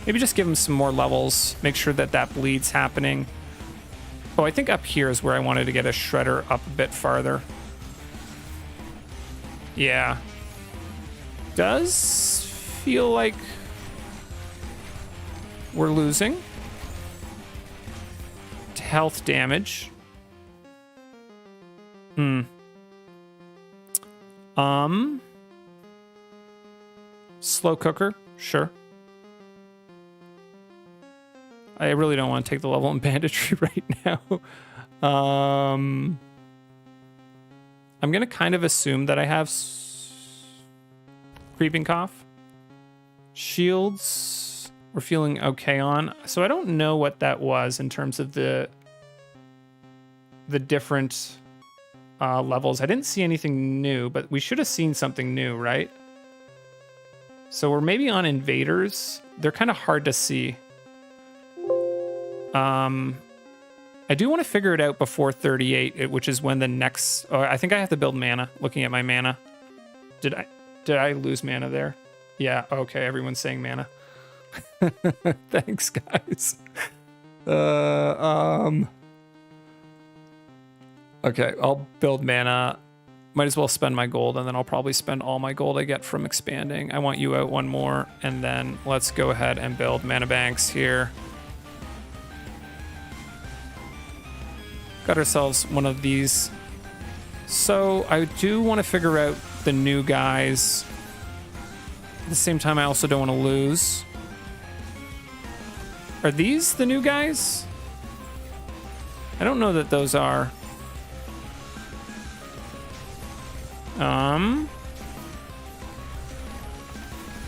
Maybe just give him some more levels. Make sure that that bleed's happening. Oh, I think up here is where I wanted to get a shredder up a bit farther. Yeah. Does feel like we're losing. Health damage. Slow cooker, sure. I really don't want to take the level in banditry right now. I'm gonna kind of assume that I have creeping cough. Shields we're feeling okay on. So I don't know what that was in terms of the different levels. I didn't see anything new, but we should have seen something new, right? So we're maybe on invaders. They're kind of hard to see. I do want to figure it out before 38, which is when the next... Oh, I think I have to build mana, looking at my mana. Did I lose mana there? Yeah, okay, everyone's saying mana. Thanks, guys. Okay, I'll build mana. Might as well spend my gold, and then I'll probably spend all my gold I get from expanding. I want you out one more, and then let's go ahead and build mana banks here. Got ourselves one of these. So I do want to figure out the new guys. At the same time, I also don't want to lose. Are these the new guys? I don't know that those are.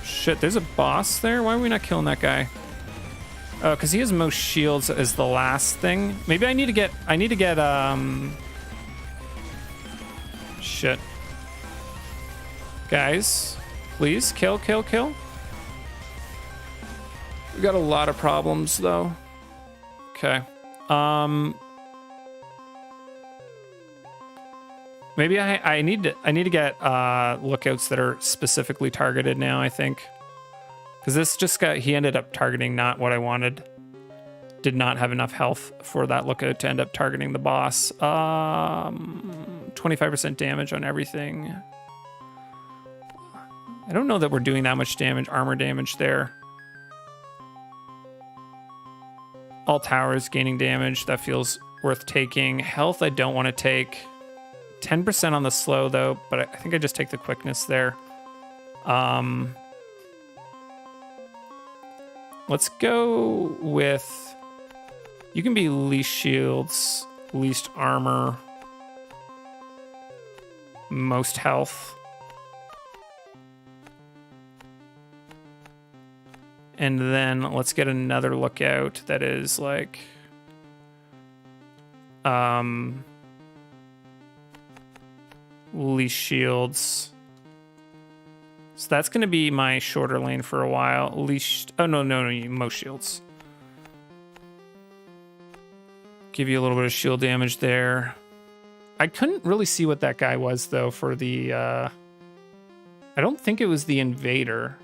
Shit, there's a boss there? Why are we not killing that guy? Oh, because he has most shields as the last thing. Maybe I need to get, shit. Guys, please, kill. We got a lot of problems, though. Okay. Maybe I need to get lookouts that are specifically targeted now, I think. Because this just he ended up targeting not what I wanted. Did not have enough health for that lookout to end up targeting the boss. 25% damage on everything. I don't know that we're doing that much damage, armor damage there. All towers gaining damage. That feels worth taking. Health I don't want to take. 10% on the slow, though, but I think I just take the quickness there. Let's go with... You can be least shields, least armor, most health. And then let's get another lookout that is like... least shields. So that's going to be my shorter lane for a while. Least... Oh, no, most shields. Give you a little bit of shield damage there. I couldn't really see what that guy was, though, for the... I don't think it was the invader.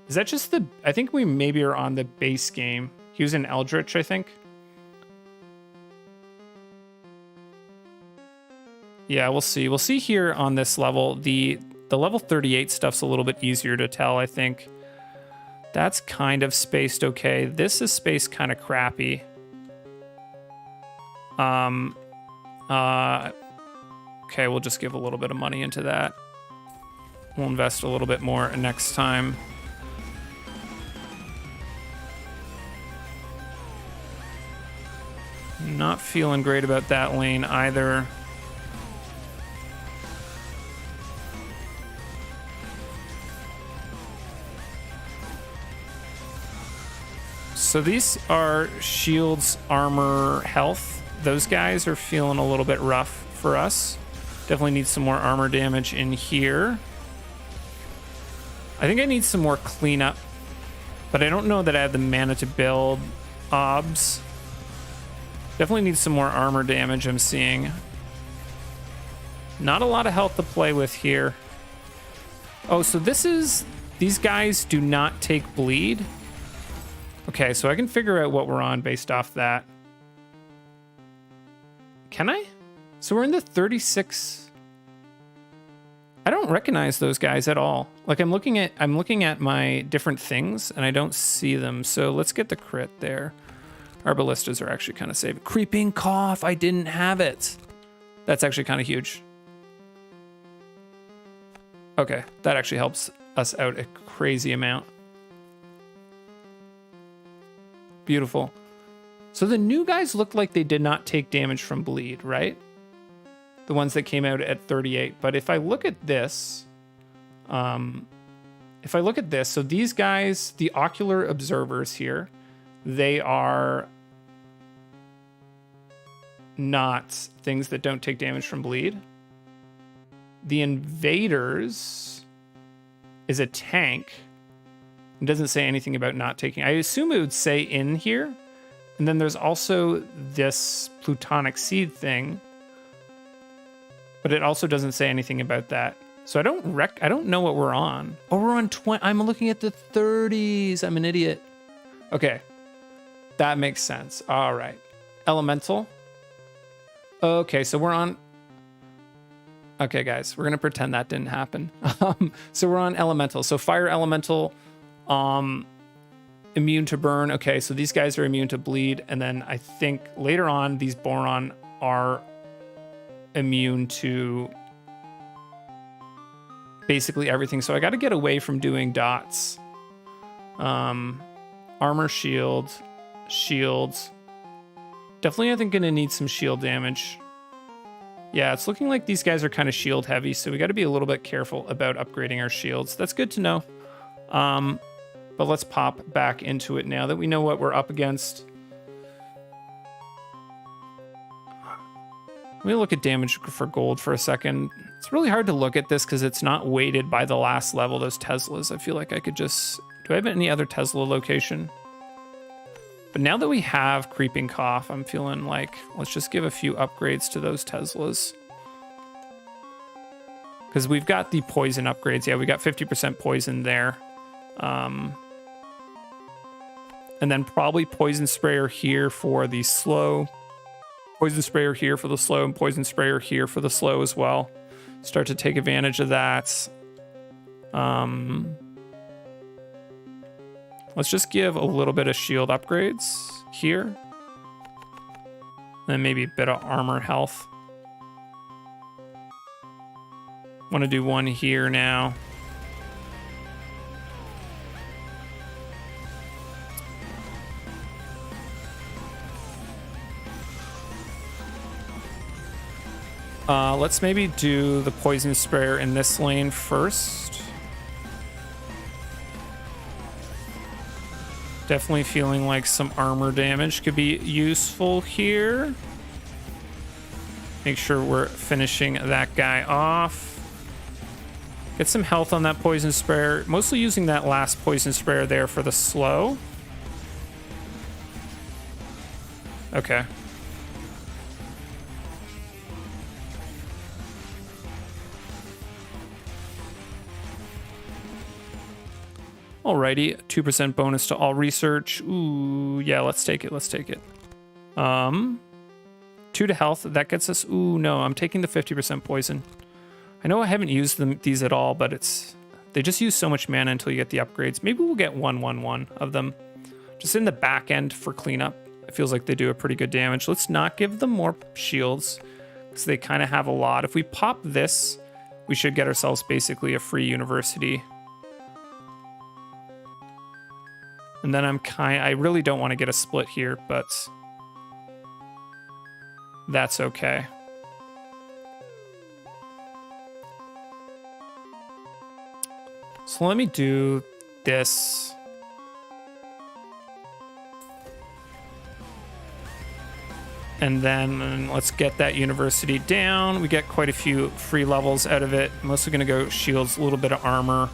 Is that just the... I think we maybe are on the base game. He was in Eldritch, I think. Yeah, we'll see. We'll see here on this level. The level 38 stuff's a little bit easier to tell, I think. That's kind of spaced okay. This is spaced kind of crappy. Okay, we'll just give a little bit of money into that. We'll invest a little bit more next time. Not feeling great about that lane either. So these are shields, armor, health. Those guys are feeling a little bit rough for us. Definitely need some more armor damage in here. I think I need some more cleanup, but I don't know that I have the mana to build obs. Definitely need some more armor damage, I'm seeing. Not a lot of health to play with here. Oh, so this is... These guys do not take bleed. Okay, so I can figure out what we're on based off that. Can I? So we're in the 36... I don't recognize those guys at all. Like I'm looking at my different things and I don't see them. So let's get the crit there. Our ballistas are actually kind of safe. Creeping cough, I didn't have it. That's actually kind of huge. Okay, that actually helps us out a crazy amount. Beautiful. So the new guys looked like they did not take damage from bleed, right? The ones that came out at 38. But if I look at this, so these guys, the ocular observers here, they are not things that don't take damage from bleed. The invaders is a tank. It doesn't say anything about not taking. I assume it would say in here. And then there's also this plutonic seed thing, but it also doesn't say anything about that. So I don't know what we're on. Oh, we're on 20. I'm looking at the 30s. I'm an idiot. Okay. That makes sense. All right. Elemental. Okay, so we're on... Okay, guys, we're going to pretend that didn't happen. So we're on elemental. So fire elemental, immune to burn. Okay, so these guys are immune to bleed. And then I think later on, these boron are immune to basically everything. So I got to get away from doing dots. Armor, shields. Definitely, I think, going to need some shield damage. Yeah, it's looking like these guys are kind of shield heavy, so we got to be a little bit careful about upgrading our shields. That's good to know. But let's pop back into it now that we know what we're up against. Let me look at damage for gold for a second. It's really hard to look at this because it's not weighted by the last level, those Teslas. I feel like I could just... Do I have any other Tesla location? But now that we have Creeping Cough, I'm feeling like let's just give a few upgrades to those Teslas. Because we've got the poison upgrades. Yeah, we got 50% poison there. And then probably Poison Sprayer here for the slow. Poison Sprayer here for the slow, and Poison Sprayer here for the slow as well. Start to take advantage of that. Let's just give a little bit of shield upgrades here. Then maybe a bit of armor health. Want to do one here now. Let's maybe do the Poison Sprayer in this lane first. Definitely feeling like some armor damage could be useful here. Make sure we're finishing that guy off. Get some health on that Poison Sprayer. Mostly using that last Poison Sprayer there for the slow. Okay. Alrighty, 2% bonus to all research. Ooh, yeah, let's take it. 2 to health, that gets us... Ooh, no, I'm taking the 50% poison. I know I haven't used these at all, but they just use so much mana until you get the upgrades. Maybe we'll get 1/1/1 of them. Just in the back end for cleanup. It feels like they do a pretty good damage. Let's not give them more shields, because they kind of have a lot. If we pop this, we should get ourselves basically a free university. And then I really don't want to get a split here, but that's okay. So let me do this. And then let's get that university down. We get quite a few free levels out of it. Mostly going to go shields, a little bit of armor.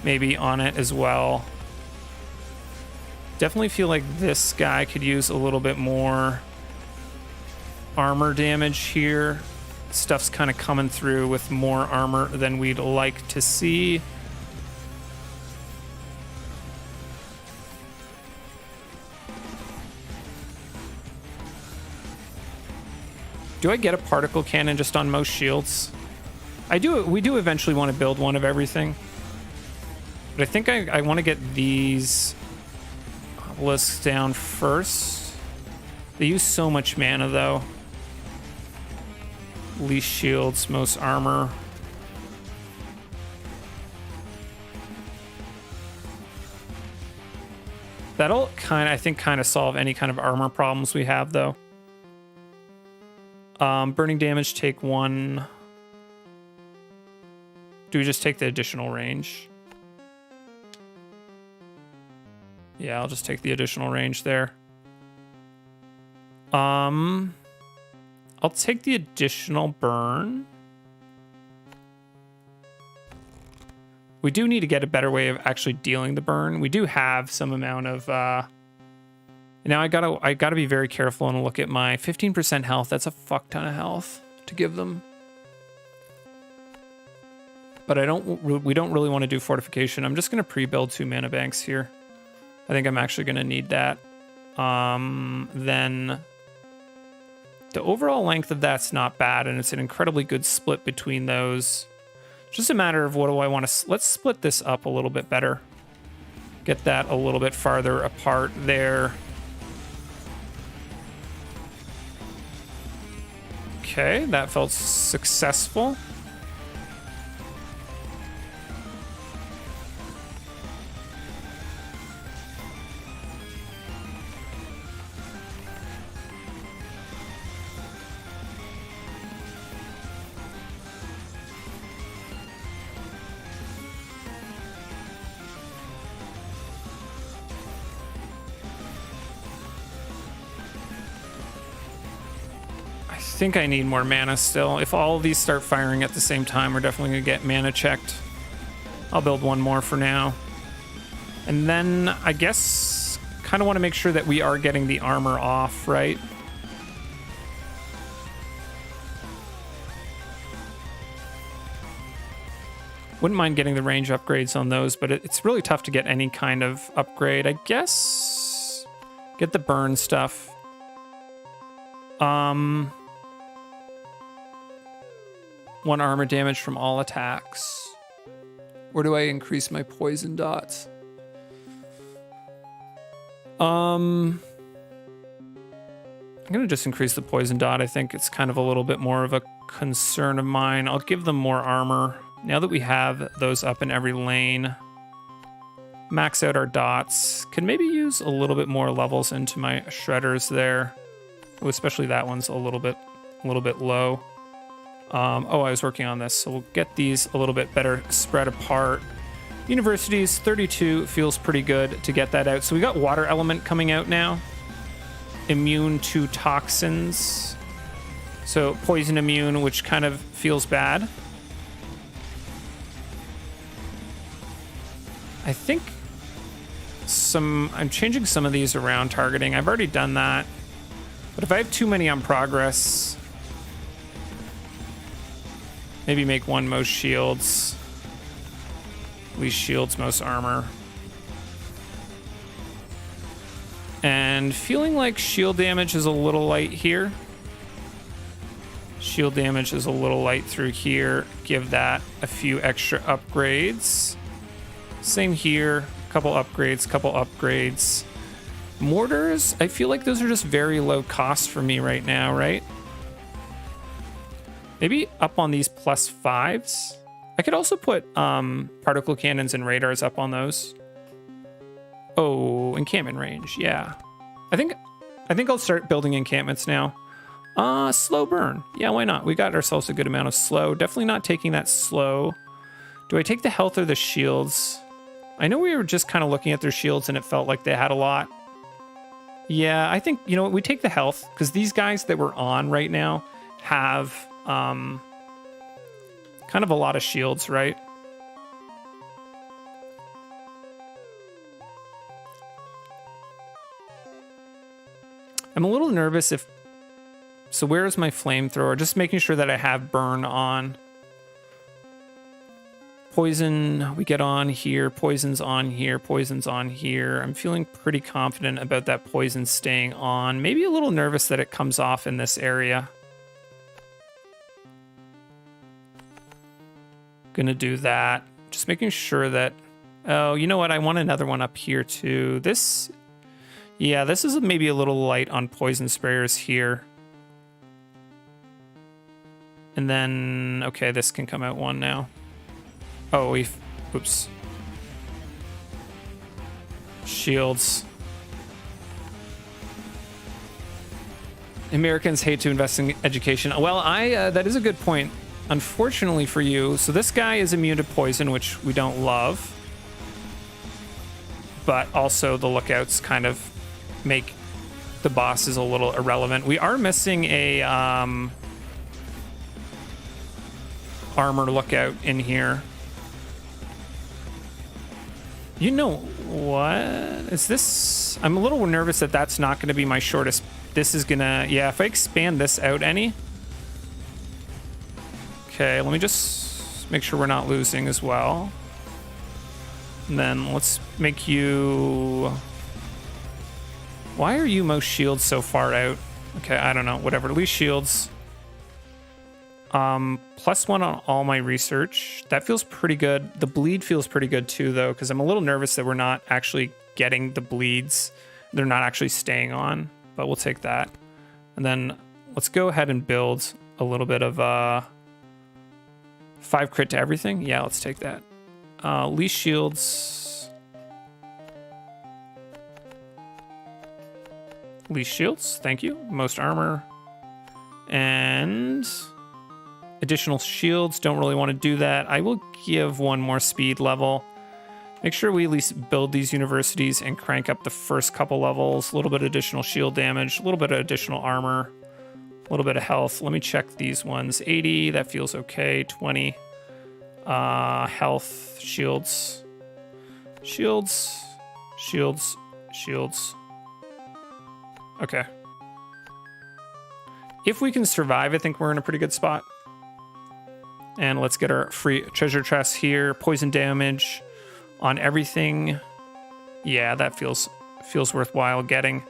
maybe on it as well. Definitely feel like this guy could use a little bit more armor damage here. Stuff's kind of coming through with more armor than we'd like to see. Do I get a particle cannon just on most shields? We do eventually want to build one of everything. But I think I want to get these obelisks down first. They use so much mana, though. Least shields, most armor. That'll I think, kind of solve any kind of armor problems we have, though. Burning damage, take 1. Do we just take the additional range? Yeah, I'll just take the additional range there. I'll take the additional burn. We do need to get a better way of actually dealing the burn. We do have some amount of now I gotta be very careful and look at my 15% health. That's a fuck ton of health to give them. But we don't really want to do fortification. I'm just gonna pre-build 2 mana banks here. I think I'm actually gonna need that. Then the overall length of that's not bad, and it's an incredibly good split between those. Just a matter of what do I want to... Let's split this up a little bit better. Get that a little bit farther apart there. Okay, that felt successful. I think I need more mana still. If all of these start firing at the same time, we're definitely gonna get mana checked. I'll build one more for now. And then I guess kind of want to make sure that we are getting the armor off, right? Wouldn't mind getting the range upgrades on those, but it's really tough to get any kind of upgrade. I guess get the burn stuff. 1 armor damage from all attacks. Where do I increase my poison dots? I'm gonna just increase the poison dot. I think it's kind of a little bit more of a concern of mine. I'll give them more armor. Now that we have those up in every lane, max out our dots. Can maybe use a little bit more levels into my shredders there. Oh, especially that one's a little bit low. Oh, I was working on this, so we'll get these a little bit better spread apart. Universities, 32 feels pretty good to get that out. So we got water element coming out now. Immune to toxins. So poison immune, which kind of feels bad. I think I'm changing some of these around targeting. I've already done that. But if I have too many on progress, maybe make 1 most shields. Least shields, most armor. And feeling like shield damage is a little light here. Shield damage is a little light through here. Give that a few extra upgrades. Same here. Couple upgrades. Mortars, I feel like those are just very low cost for me right now, right? Maybe up on these +5s. I could also put particle cannons and radars up on those. Oh, encampment range, yeah. I think I'll start building encampments now. Slow burn. Yeah, why not? We got ourselves a good amount of slow. Definitely not taking that slow. Do I take the health or the shields? I know we were just kind of looking at their shields and it felt like they had a lot. Yeah, I think, you know what, we take the health because these guys that we're on right now have kind of a lot of shields, right? I'm a little nervous if... So where's my flamethrower? Just making sure that I have burn on. Poison, we get on here. Poison's on here. Poison's on here. I'm feeling pretty confident about that poison staying on. Maybe a little nervous that it comes off in this area. Gonna do that. Just making sure that... Oh, you know what? I want another one up here too. This... Yeah, this is maybe a little light on poison sprayers here. And then... Okay, this can come out one now. Oh, we've... Oops. Shields. Americans hate to invest in education. Well, that is a good point. Unfortunately for you, so this guy is immune to poison, which we don't love. But also the lookouts kind of make the bosses a little irrelevant. We are missing a armor lookout in here. You know what? Is this... I'm a little nervous that that's not going to be my shortest. This is going to... Yeah, if I expand this out any... Okay, let me just make sure we're not losing as well. And then let's make you... Why are you most shields so far out? Okay, I don't know. Whatever. At least shields. +1 on all my research. That feels pretty good. The bleed feels pretty good too, though, because I'm a little nervous that we're not actually getting the bleeds. They're not actually staying on, but we'll take that. And then let's go ahead and build a little bit of 5 crit to everything. Yeah, let's take that. Least shields. Least shields. Thank you. Most armor. And... additional shields, don't really want to do that. I will give one more speed level. Make sure we at least build these universities and crank up the first couple levels. A little bit of additional shield damage, a little bit of additional armor, a little bit of health. Let me check these ones. 80, that feels okay. 20. Health, shields. Shields, shields, shields. Okay. If we can survive, I think we're in a pretty good spot. And let's get our free treasure chest here. Poison damage on everything. Yeah, that feels worthwhile getting.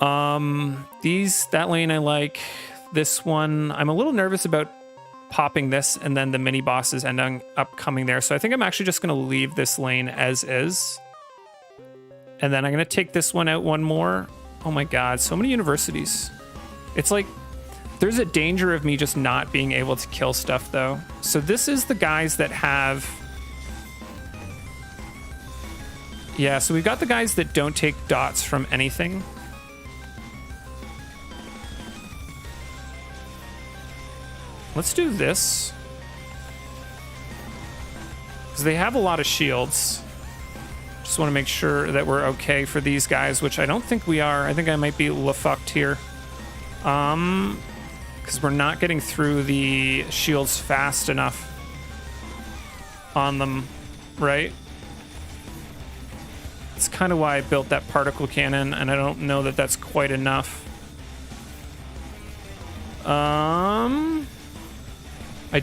That lane I like. This one, I'm a little nervous about popping this and then the mini bosses ending up coming there. So I think I'm actually just going to leave this lane as is. And then I'm going to take this one out one more. Oh my God, so many universities. It's like, there's a danger of me just not being able to kill stuff, though. So this is the guys that have... Yeah, so we've got the guys that don't take dots from anything. Let's do this. Because they have a lot of shields. Just want to make sure that we're okay for these guys, which I don't think we are. I think I might be fucked here. Because we're not getting through the shields fast enough on them, right? It's kind of why I built that particle cannon, and I don't know that that's quite enough. I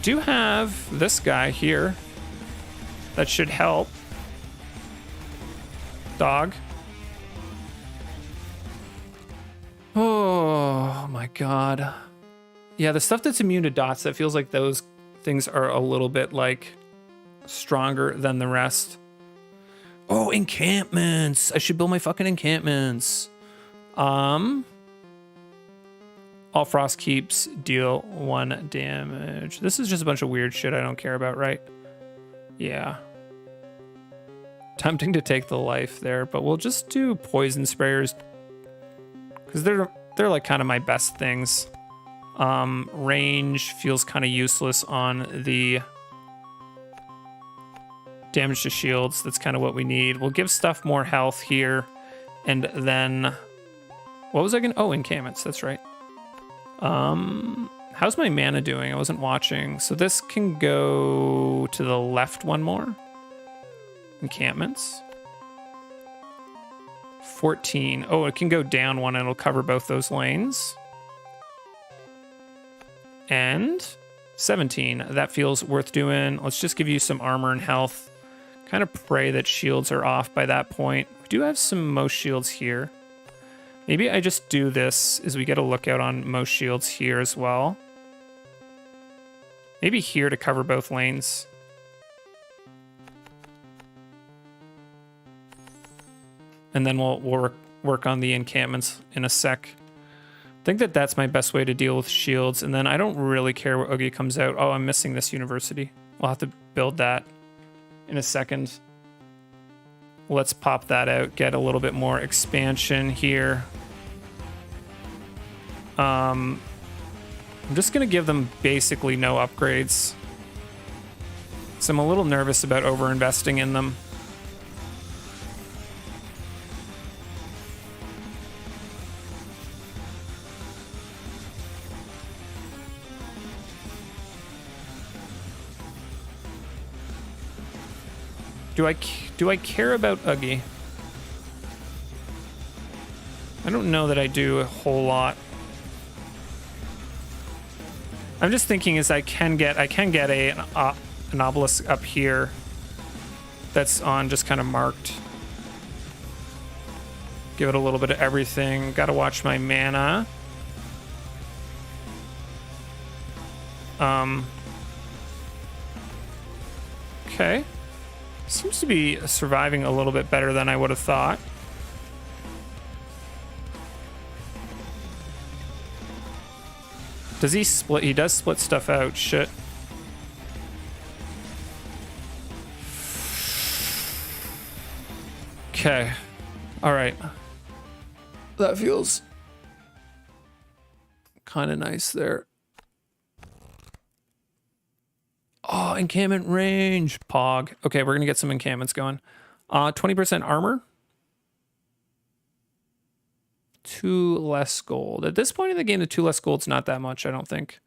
do have this guy here. That should help. Dog. Oh my God. Yeah, the stuff that's immune to dots, that feels like those things are a little bit like stronger than the rest. Oh, encampments. I should build my fucking encampments. All frost keeps deal 1 damage. This is just a bunch of weird shit I don't care about, right? Yeah. Tempting to take the life there, but we'll just do poison sprayers because they're like kind of my best things. Range feels kind of useless on the damage to shields. That's kind of what we need. We'll give stuff more health here. And then what was I gonna... Oh, encampments, that's right. How's my mana doing? I wasn't watching. So this can go to the left one more. Encampments. 14. Oh, it can go down one and it'll cover both those lanes. And 17. That feels worth doing. Let's just give you some armor and health. Kind of pray that shields are off by that point. We do have some most shields here. Maybe I just do this as we get a lookout on most shields here as well. Maybe here to cover both lanes. And then we'll work on the encampments in a sec. I think that that's my best way to deal with shields. And then I don't really care what Oogie comes out. Oh, I'm missing this university. We'll have to build that in a second. Let's pop that out, get a little bit more expansion here. I'm just going to give them basically no upgrades. So I'm a little nervous about over-investing in them. Do I care about Oogie? I don't know that I do a whole lot. I'm just thinking is I can get an obelisk up here that's on just kind of marked. Give it a little bit of everything. Got to watch my mana. Okay. Seems to be surviving a little bit better than I would have thought. Does he split? He does split stuff out. Shit. Okay. All right. That feels kind of nice there. Oh, encampment range. Pog. Okay, we're going to get some encampments going. 20% armor. 2 less gold. At this point in the game, the 2 less gold's not that much, I don't think.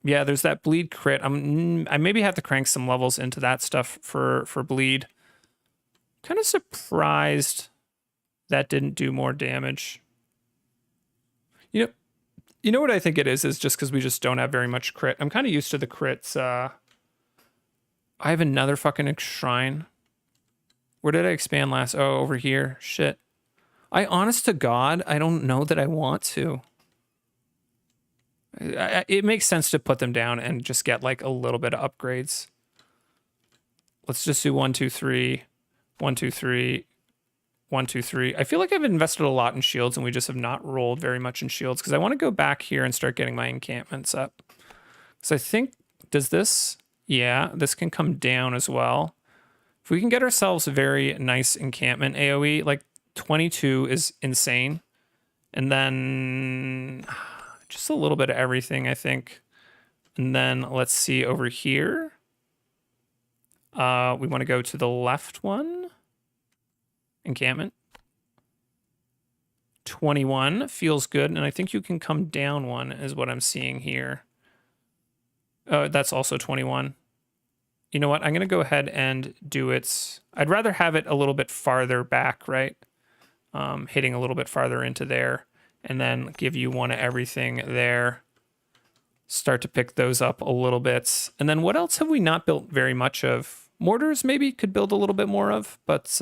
Yeah, there's that bleed crit. I maybe have to crank some levels into that stuff for bleed. Kind of surprised that didn't do more damage. You know what I think it is just because we just don't have very much crit. I'm kind of used to the crits. I have another fucking shrine. Where did I expand last? Oh, over here. Shit. Honest to God, I don't know that I want to. It makes sense to put them down and just get like a little bit of upgrades. Let's just do 1, 2, 3. 1, 2, 3. 1, 2, 3. I feel like I've invested a lot in shields and we just have not rolled very much in shields because I want to go back here and start getting my encampments up. So I think, does this? Yeah, this can come down as well. If we can get ourselves a very nice encampment AoE, like 22 is insane. And then just a little bit of everything, I think. And then let's see over here. We want to go to the left one. Encampment. 21 feels good, and I think you can come down one is what I'm seeing here. That's also 21. You know what? I'm going to go ahead and do it. I'd rather have it a little bit farther back, right? Hitting a little bit farther into there, and then give you one of everything there. Start to pick those up a little bit. And then what else have we not built very much of? Mortars maybe could build a little bit more of, but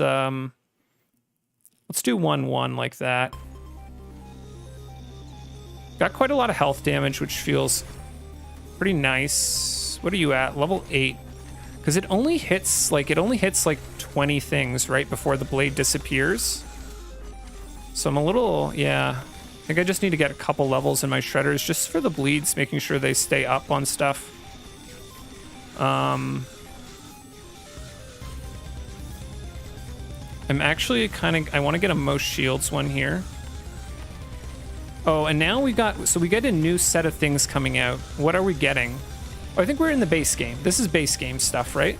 let's do 1-1 like that. Got quite a lot of health damage, which feels pretty nice. What are you at? Level 8. Because it only hits like 20 things right before the blade disappears. So I'm a little, yeah. I think I just need to get a couple levels in my shredders just for the bleeds, making sure they stay up on stuff. I'm actually I want to get a most shields one here. Oh, and now we get a new set of things coming out. What are we getting? Oh, I think we're in the base game. This is base game stuff, right?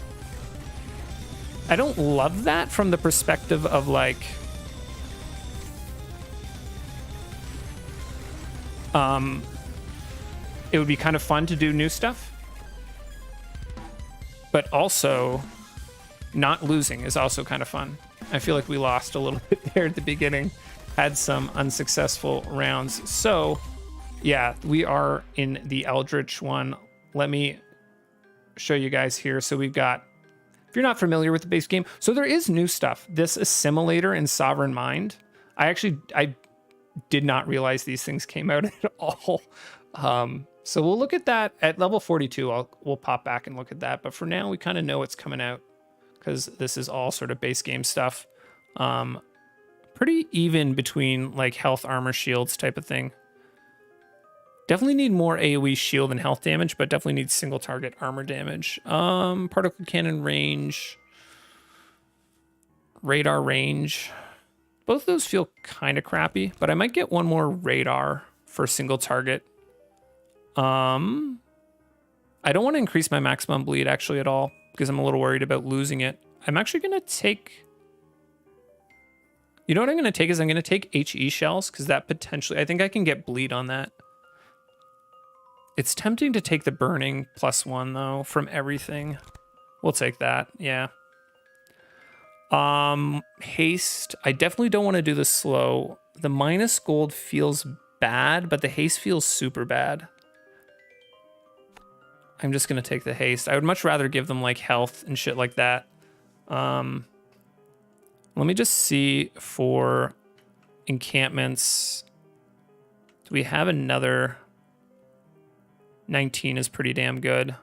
I don't love that from the perspective of like, it would be kind of fun to do new stuff. But also, not losing is also kind of fun. I feel like we lost a little bit there at the beginning, had some unsuccessful rounds. So yeah, we are in the Eldritch one. Let me show you guys here. So we've got, if you're not familiar with the base game, so there is new stuff. This Assimilator and Sovereign Mind. I did not realize these things came out at all. So we'll look at that at level 42. We'll pop back and look at that. But for now, we kind of know it's coming out because this is all sort of base game stuff. Pretty even between like health, armor, shields type of thing. Definitely need more AoE shield and health damage, but definitely need single target armor damage. Particle cannon range, radar range. Both of those feel kind of crappy, but I might get one more radar for single target. I don't want to increase my maximum bleed actually at all because I'm a little worried about losing it. I'm actually going to take... You know what I'm going to take is I'm going to take HE shells because that potentially... I think I can get bleed on that. It's tempting to take the burning +1 though from everything. We'll take that, yeah. Haste. I definitely don't want to do the slow. The minus gold feels bad, but the haste feels super bad. I'm just gonna take the haste. I would much rather give them like health and shit like that. Let me just see for encampments. Do we have another? 19 is pretty damn good.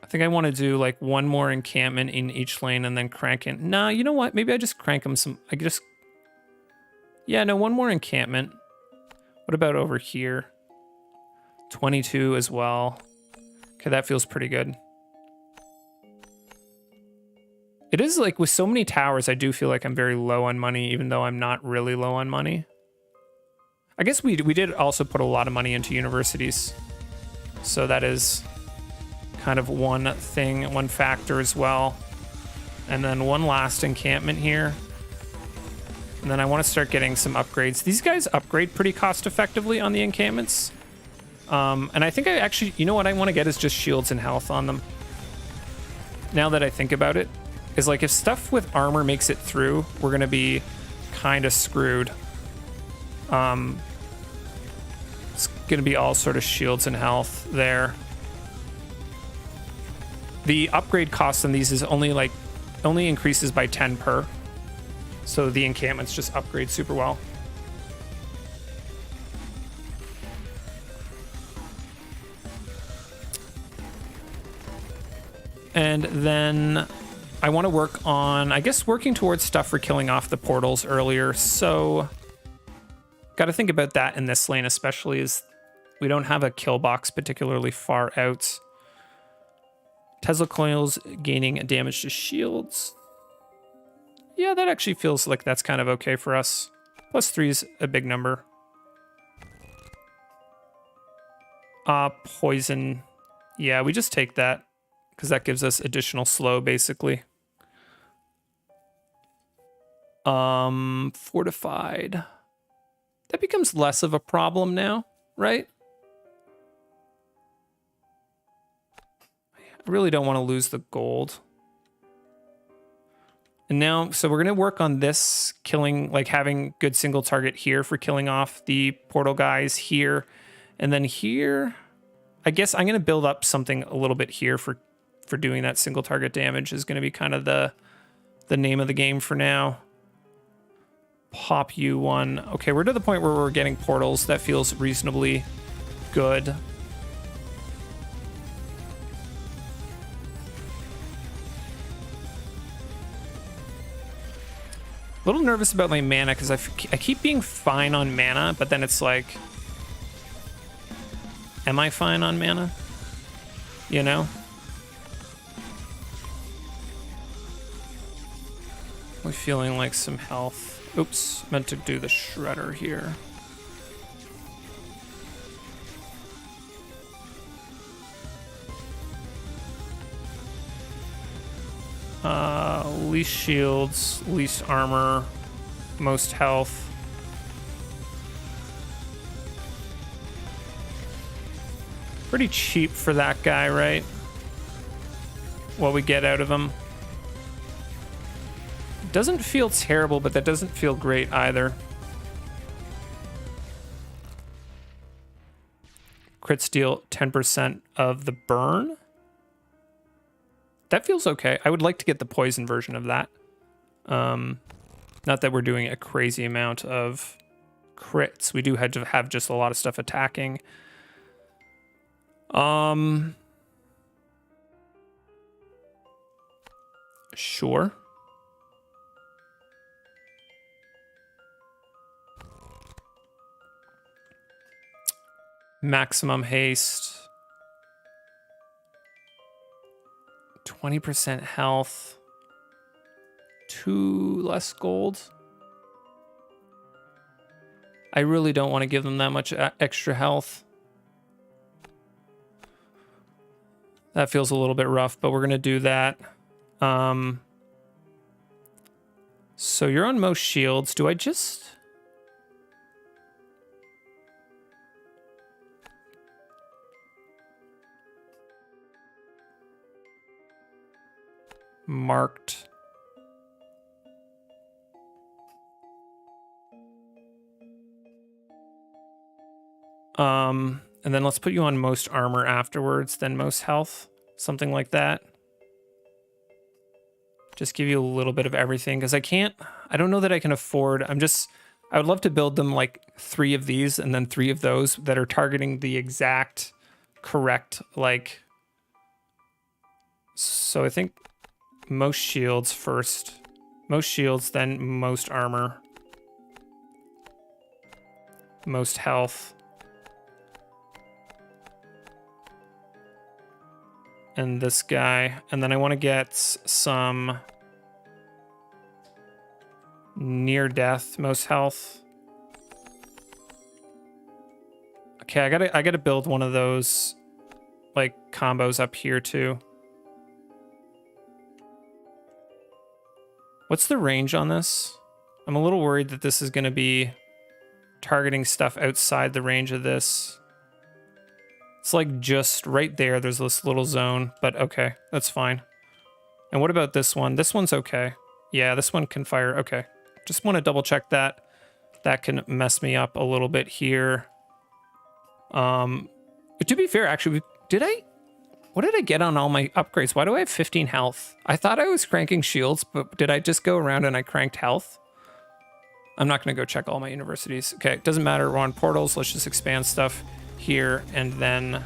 I think I want to do like one more encampment in each lane and then crank in. Nah, you know what? Maybe I just crank them some. Yeah, no, one more encampment. What about over here? 22 as well. Okay, that feels pretty good. It is like with so many towers, I do feel like I'm very low on money, even though I'm not really low on money. I guess we did also put a lot of money into universities. So that is kind of one thing, one factor as well. And then one last encampment here. And then I want to start getting some upgrades. These guys upgrade pretty cost effectively on the encampments. And I think I actually, you know what I want to get is just shields and health on them. Now that I think about it, is like if stuff with armor makes it through, we're going to be kind of screwed. It's going to be all sort of shields and health there. The upgrade cost on these is only increases by 10 per. So the encampments just upgrade super well. And then I want to work on, I guess, working towards stuff for killing off the portals earlier. So got to think about that in this lane, especially as we don't have a kill box particularly far out. Tesla coils gaining damage to shields. Yeah, that actually feels like that's kind of okay for us. +3 is a big number. Poison. Yeah, we just take that because that gives us additional slow, basically. Fortified. That becomes less of a problem now, right? I really don't want to lose the gold. And now, so we're going to work on this killing, like having good single target here for killing off the portal guys here. And then here, I guess I'm going to build up something a little bit here for doing that single target damage is going to be kind of the name of the game for now. Pop you one. Okay, we're to the point where we're getting portals. That feels reasonably good. A little nervous about my mana because I keep being fine on mana, but then it's like, am I fine on mana? You know? I'm feeling like some health. Oops, meant to do the shredder here. Least shields, least armor, most health. Pretty cheap for that guy, right? what we get out of him. Doesn't feel terrible, but that doesn't feel great either. Crits deal 10% of the burn. That feels okay. I would like to get the poison version of that. Not that we're doing a crazy amount of crits. We do have to have just a lot of stuff attacking. Sure. Maximum haste. 20% health. 2 less gold. I really don't want to give them that much extra health. That feels a little bit rough, but we're going to do that. So you're on most shields. Do I just... Marked. And then let's put you on most armor afterwards, then most health, something like that. Just give you a little bit of everything, because I don't know that I can afford, I would love to build them like 3 of these and then 3 of those that are targeting the exact correct, like, so I think most shields first. Most shields, then most armor. Most health. And this guy. And then I want to get some near death, most health. Okay, I gotta build one of those like combos up here too. What's the range on this? I'm a little worried that this is gonna be targeting stuff outside the range of this. It's like just right there. There's this little zone, but okay, that's fine. And what about this one? This one's okay. Yeah, this one can fire. Okay. Just want to double check that. That can mess me up a little bit here. But to be fair, actually, what did I get on all my upgrades? Why do I have 15 health? I thought I was cranking shields, but did I just go around and I cranked health? I'm not going to go check all my universities. Okay, it doesn't matter. We're on portals. Let's just expand stuff here, and then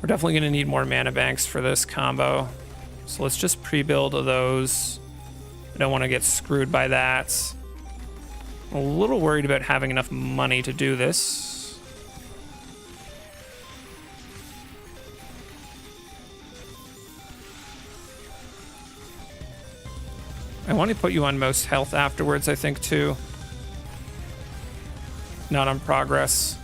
we're definitely going to need more mana banks for this combo. So let's just pre-build those. I don't want to get screwed by that. I'm a little worried about having enough money to do this. I want to put you on most health afterwards, I think, too. Not on progress.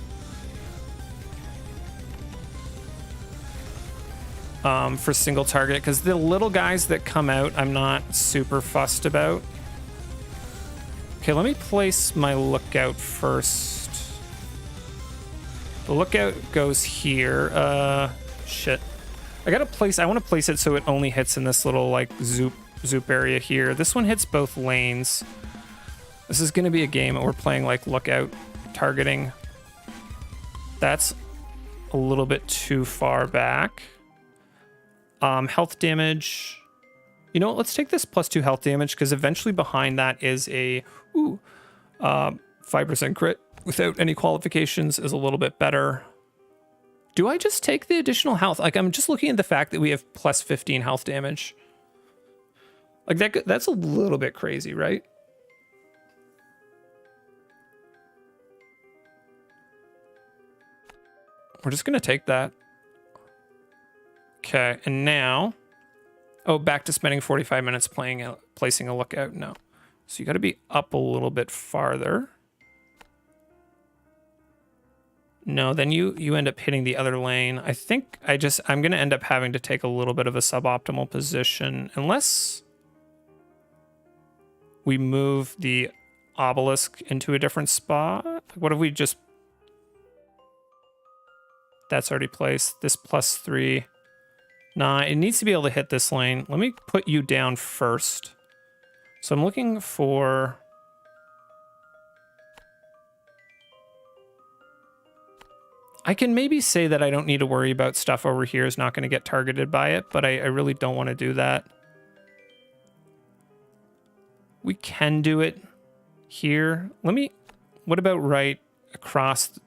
For single target, because the little guys that come out, I'm not super fussed about. Okay, let me place my lookout first. The lookout goes here. Shit. I want to place it so it only hits in this little, like, zoop area here. This one hits both lanes. This is going to be a game that we're playing, like, lookout targeting. That's a little bit too far back. Health damage. You know what? Let's take this +2 health damage, because eventually behind that is a 5% crit without any qualifications is a little bit better. Do I just take the additional health? Like, I'm just looking at the fact that we have +15 health damage. Like, that's a little bit crazy, right? We're just going to take that. Okay, and now... Oh, back to spending 45 minutes placing a lookout. No. So you got to be up a little bit farther. No, then you end up hitting the other lane. I think I'm going to end up having to take a little bit of a suboptimal position. Unless we move the obelisk into a different spot. What if we just... That's already placed. This +3... Nah, it needs to be able to hit this lane. Let me put you down first. So I'm looking for... I can maybe say that I don't need to worry about stuff over here is not going to get targeted by it, but I really don't want to do that. We can do it here. Let me... What about right across...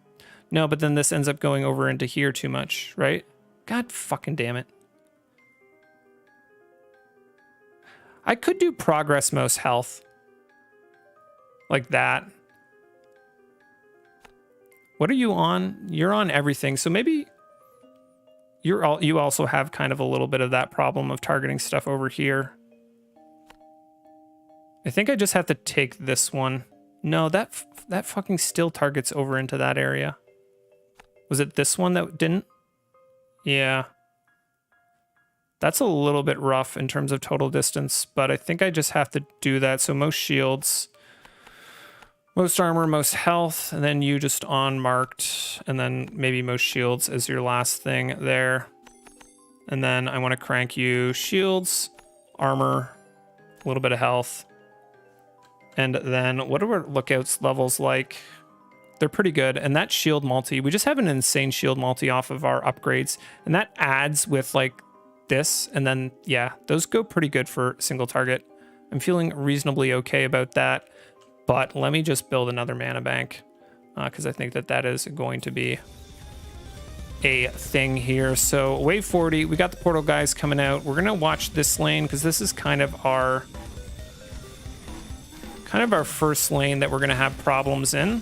No, but then this ends up going over into here too much, right? God fucking damn it. I could do progress most health. Like that. What are you on? You're on everything. So maybe you also have kind of a little bit of that problem of targeting stuff over here. I think I just have to take this one. No, that fucking still targets over into that area. Was it this one that didn't? Yeah. That's a little bit rough in terms of total distance, but I think I just have to do that. So most shields, most armor, most health, and then you just on marked, and then maybe most shields as your last thing there. And then I want to crank you shields, armor, a little bit of health. And then what are our lookouts levels like? They're pretty good. And that shield multi, we just have an insane shield multi off of our upgrades. And that adds with like this. And then, yeah, those go pretty good for single target. I'm feeling reasonably okay about that. But let me just build another mana bank because I think that is going to be a thing here. So wave 40, we got the portal guys coming out. We're going to watch this lane because this is kind of our first lane that we're going to have problems in.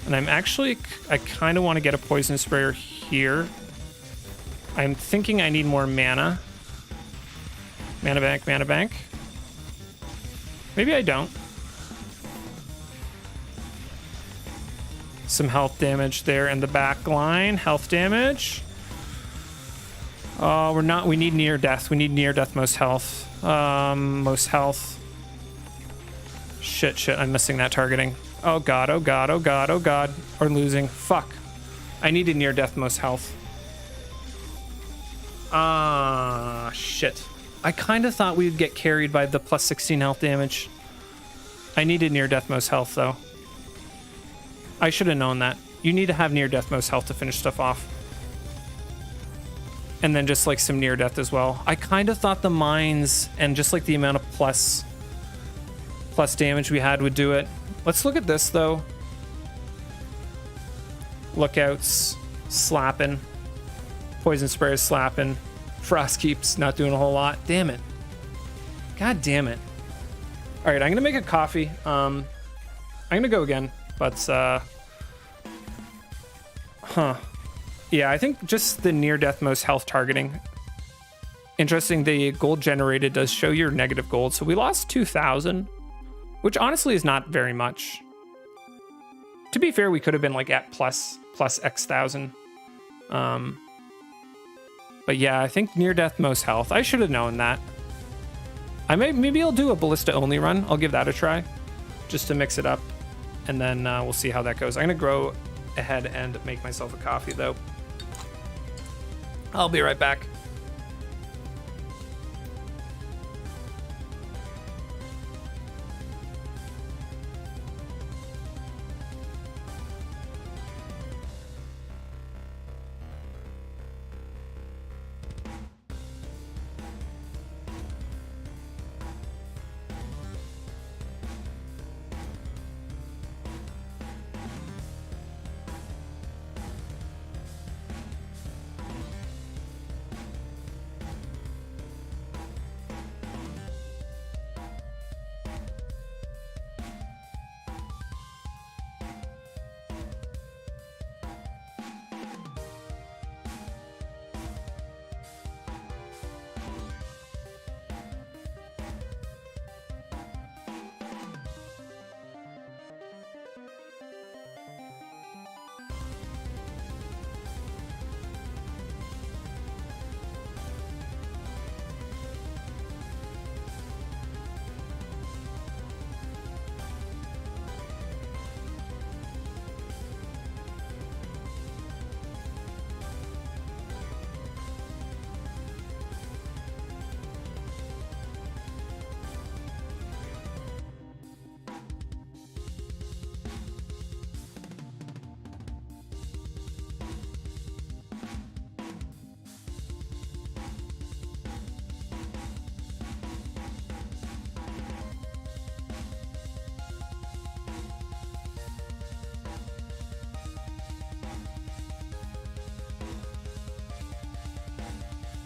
And I kind of want to get a poison sprayer here. I'm thinking I need more mana. Mana bank, mana bank. Maybe I don't. Some health damage there in the back line. Health damage. Oh, we need near death. We need near death most health. Most health. Shit, I'm missing that targeting. Oh god, oh god, oh god, oh god. We're losing. Fuck. I needed near death most health. Shit. I kind of thought we'd get carried by the plus 16 health damage. I needed near death most health though. I should have known that. You need to have near death most health to finish stuff off. And then just like some near death as well. I kind of thought the mines and just like the amount of plus damage we had would do it. Let's look at this though. Lookouts slapping. Poison spray is slapping. Frost keeps not doing a whole lot. Damn it. God damn it. All right, I'm gonna make a coffee. I'm gonna go again, but yeah, I think just the near death most health targeting. Interesting, the gold generated does show your negative gold, so we lost 2,000, which honestly is not very much. To be fair, we could have been like at plus X thousand. But yeah, I think near death most health. I should have known that. Maybe I'll do a ballista only run. I'll give that a try just to mix it up. And then we'll see how that goes. I'm going to go ahead and make myself a coffee though. I'll be right back.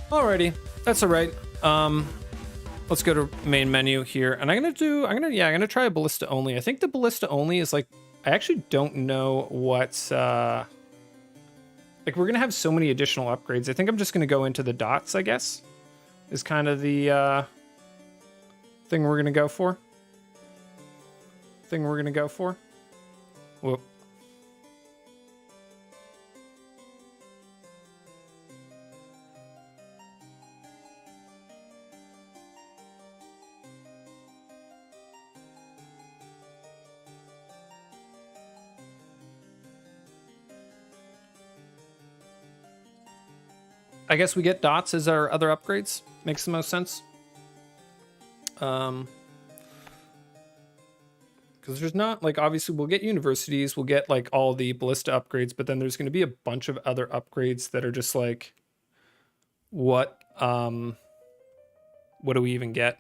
Alrighty, that's all right. Let's go to main menu here, and I'm gonna try a ballista only. I think the ballista only is like, I actually don't know what, like we're gonna have so many additional upgrades. I think I'm just gonna go into the dots, I guess, is kind of the thing we're gonna go for. Whoop. I guess we get dots as our other upgrades. Makes the most sense. Because there's not, like, obviously we'll get universities, we'll get like all the ballista upgrades, but then there's going to be a bunch of other upgrades that are just like, what do we even get?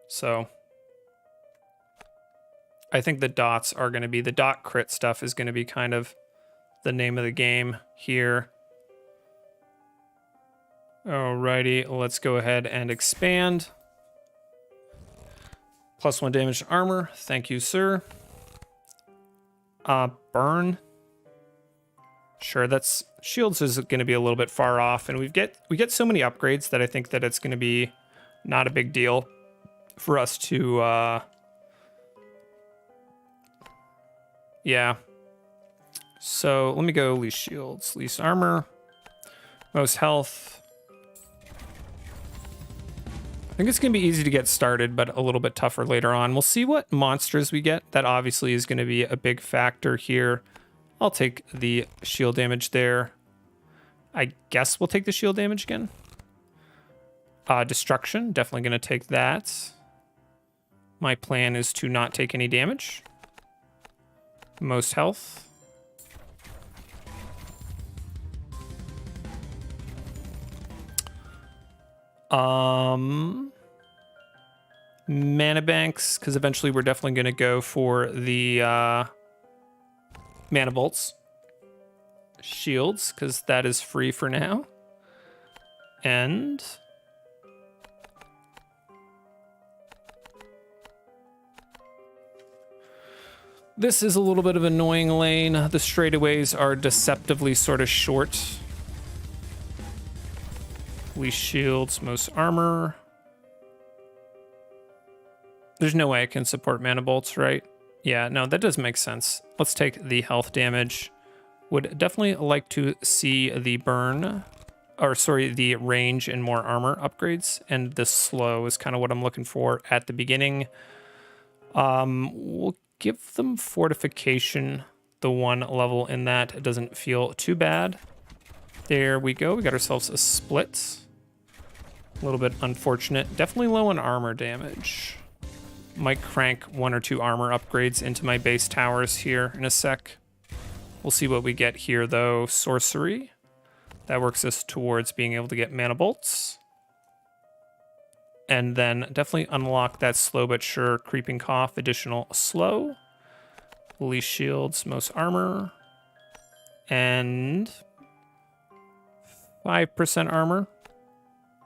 So I think the dots are going to be, the dot crit stuff is going to be kind of the name of the game here. Alrighty, let's go ahead and expand. +1 damage to armor. Thank you, sir. Burn. Sure, that's shields is going to be a little bit far off, and we get so many upgrades that I think that it's going to be not a big deal for us to yeah. So let me go least shields, least armor, most health. I think it's going to be easy to get started, but a little bit tougher later on. We'll see what monsters we get. That obviously is going to be a big factor here. I'll take the shield damage there. I guess we'll take the shield damage again. Destruction, definitely going to take that. My plan is to not take any damage. Most health. Mana banks, because eventually we're definitely going to go for the mana bolts. Shields, because that is free for now. And this is a little bit of an annoying lane. The straightaways are deceptively sort of short. Least shields, most armor. There's no way I can support mana bolts, right? Yeah, no, that does make sense. Let's take the health damage. Would definitely like to see the burn, or sorry, the range and more armor upgrades, and the slow is kind of what I'm looking for at the beginning. We'll give them fortification, the one level in that. It doesn't feel too bad. There we go. We got ourselves a split. A little bit unfortunate. Definitely low on armor damage. Might crank 1 or 2 armor upgrades into my base towers here in a sec. We'll see what we get here though. Sorcery. That works us towards being able to get mana bolts. And then definitely unlock that slow but sure creeping cough, additional slow. Least shields, most armor. And 5% armor.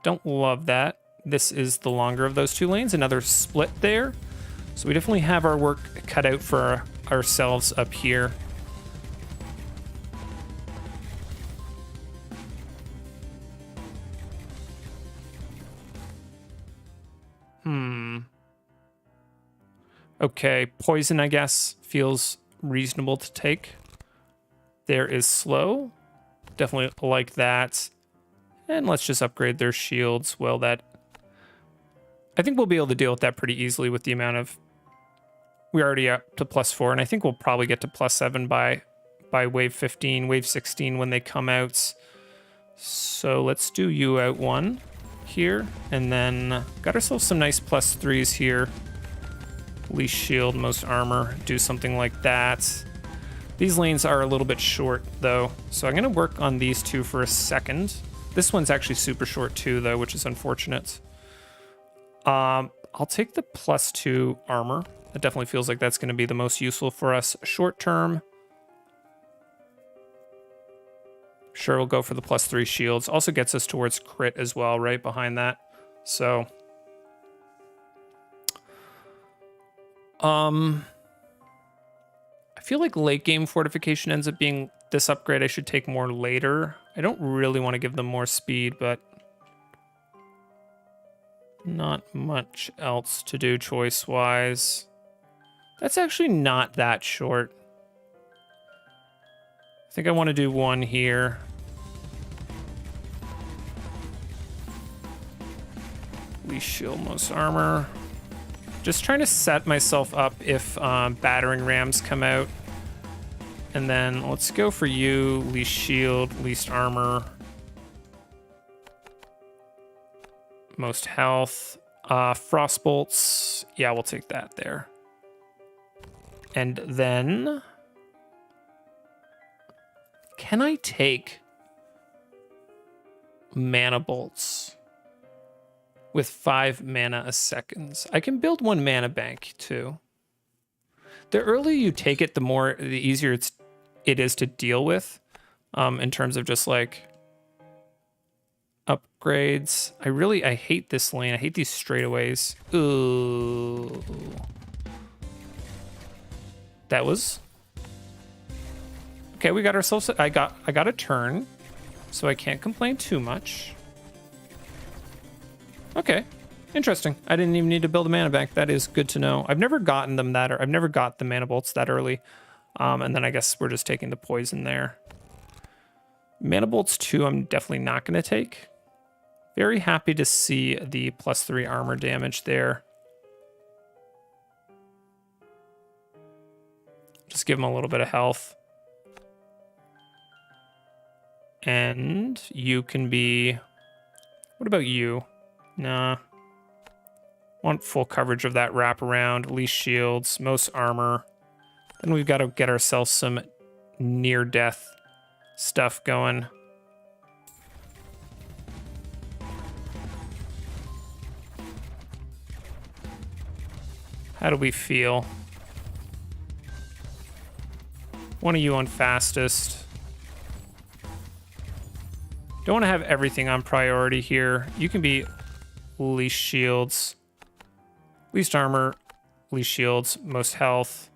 Don't love that. This is the longer of those 2 lanes. Another split there. So we definitely have our work cut out for ourselves up here. Okay, poison, I guess, feels reasonable to take. There is slow. Definitely like that. And let's just upgrade their shields. Well, that... I think we'll be able to deal with that pretty easily with the amount of... We're already up to +4, and I think we'll probably get to +7 by wave 15, wave 16 when they come out. So let's do you out 1 here, and then got ourselves some nice +3s here. Least shield, most armor, do something like that. These lanes are a little bit short though, so I'm gonna work on these 2 for a second. This one's actually super short too though, which is unfortunate. I'll take the +2 armor. It definitely feels like that's gonna be the most useful for us short term. Sure, we'll go for the +3 shields. Also gets us towards crit as well, right behind that. So, I feel like late game fortification ends up being this upgrade I should take more later. I don't really want to give them more speed, but not much else to do choice-wise. That's actually not that short. I think I want to do one here. We shield most armor. Just trying to set myself up if battering rams come out. And then let's go for you. Least shield, least armor. Most health. Frost bolts. Yeah, we'll take that there. And then... can I take mana bolts with 5 mana a second? I can build 1 mana bank too. The earlier you take it, the easier it is to deal with, in terms of just like upgrades. I hate this lane. I hate these straightaways. Ooh, that was okay. We got ourselves. I got a turn, so I can't complain too much. Okay, interesting. I didn't even need to build a mana bank. That is good to know. I've never gotten them that, or I've never got the mana bolts that early. And then I guess we're just taking the poison there. Mana bolts 2, I'm definitely not going to take. Very happy to see the +3 armor damage there. Just give him a little bit of health. And you can be... what about you? Nah. Want full coverage of that wraparound, least shields, most armor. Then we've got to get ourselves some near-death stuff going. How do we feel? One of you on fastest. Don't want to have everything on priority here. You can be least shields, least armor, least shields, most health.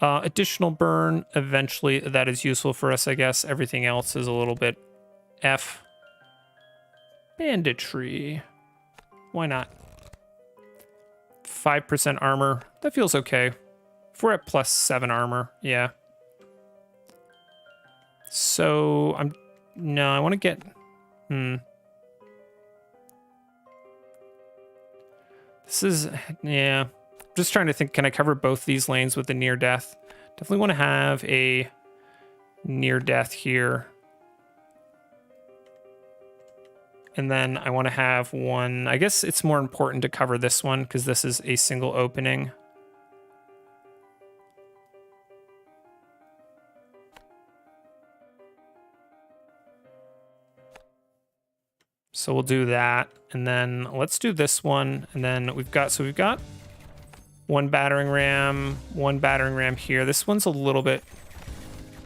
Additional burn, eventually that is useful for us, I guess. Everything else is a little bit F. Banditry. Why not? 5% armor. That feels okay. If we're at +7 armor, yeah. So, no, I want to get... This is... yeah. Just trying to think, can I cover both these lanes with the near death? Definitely want to have a near death here. And then I want to have one... I guess it's more important to cover this one because this is a single opening. So we'll do that. And then let's do this one. And then we've got... so we've got one battering ram here. This one's a little bit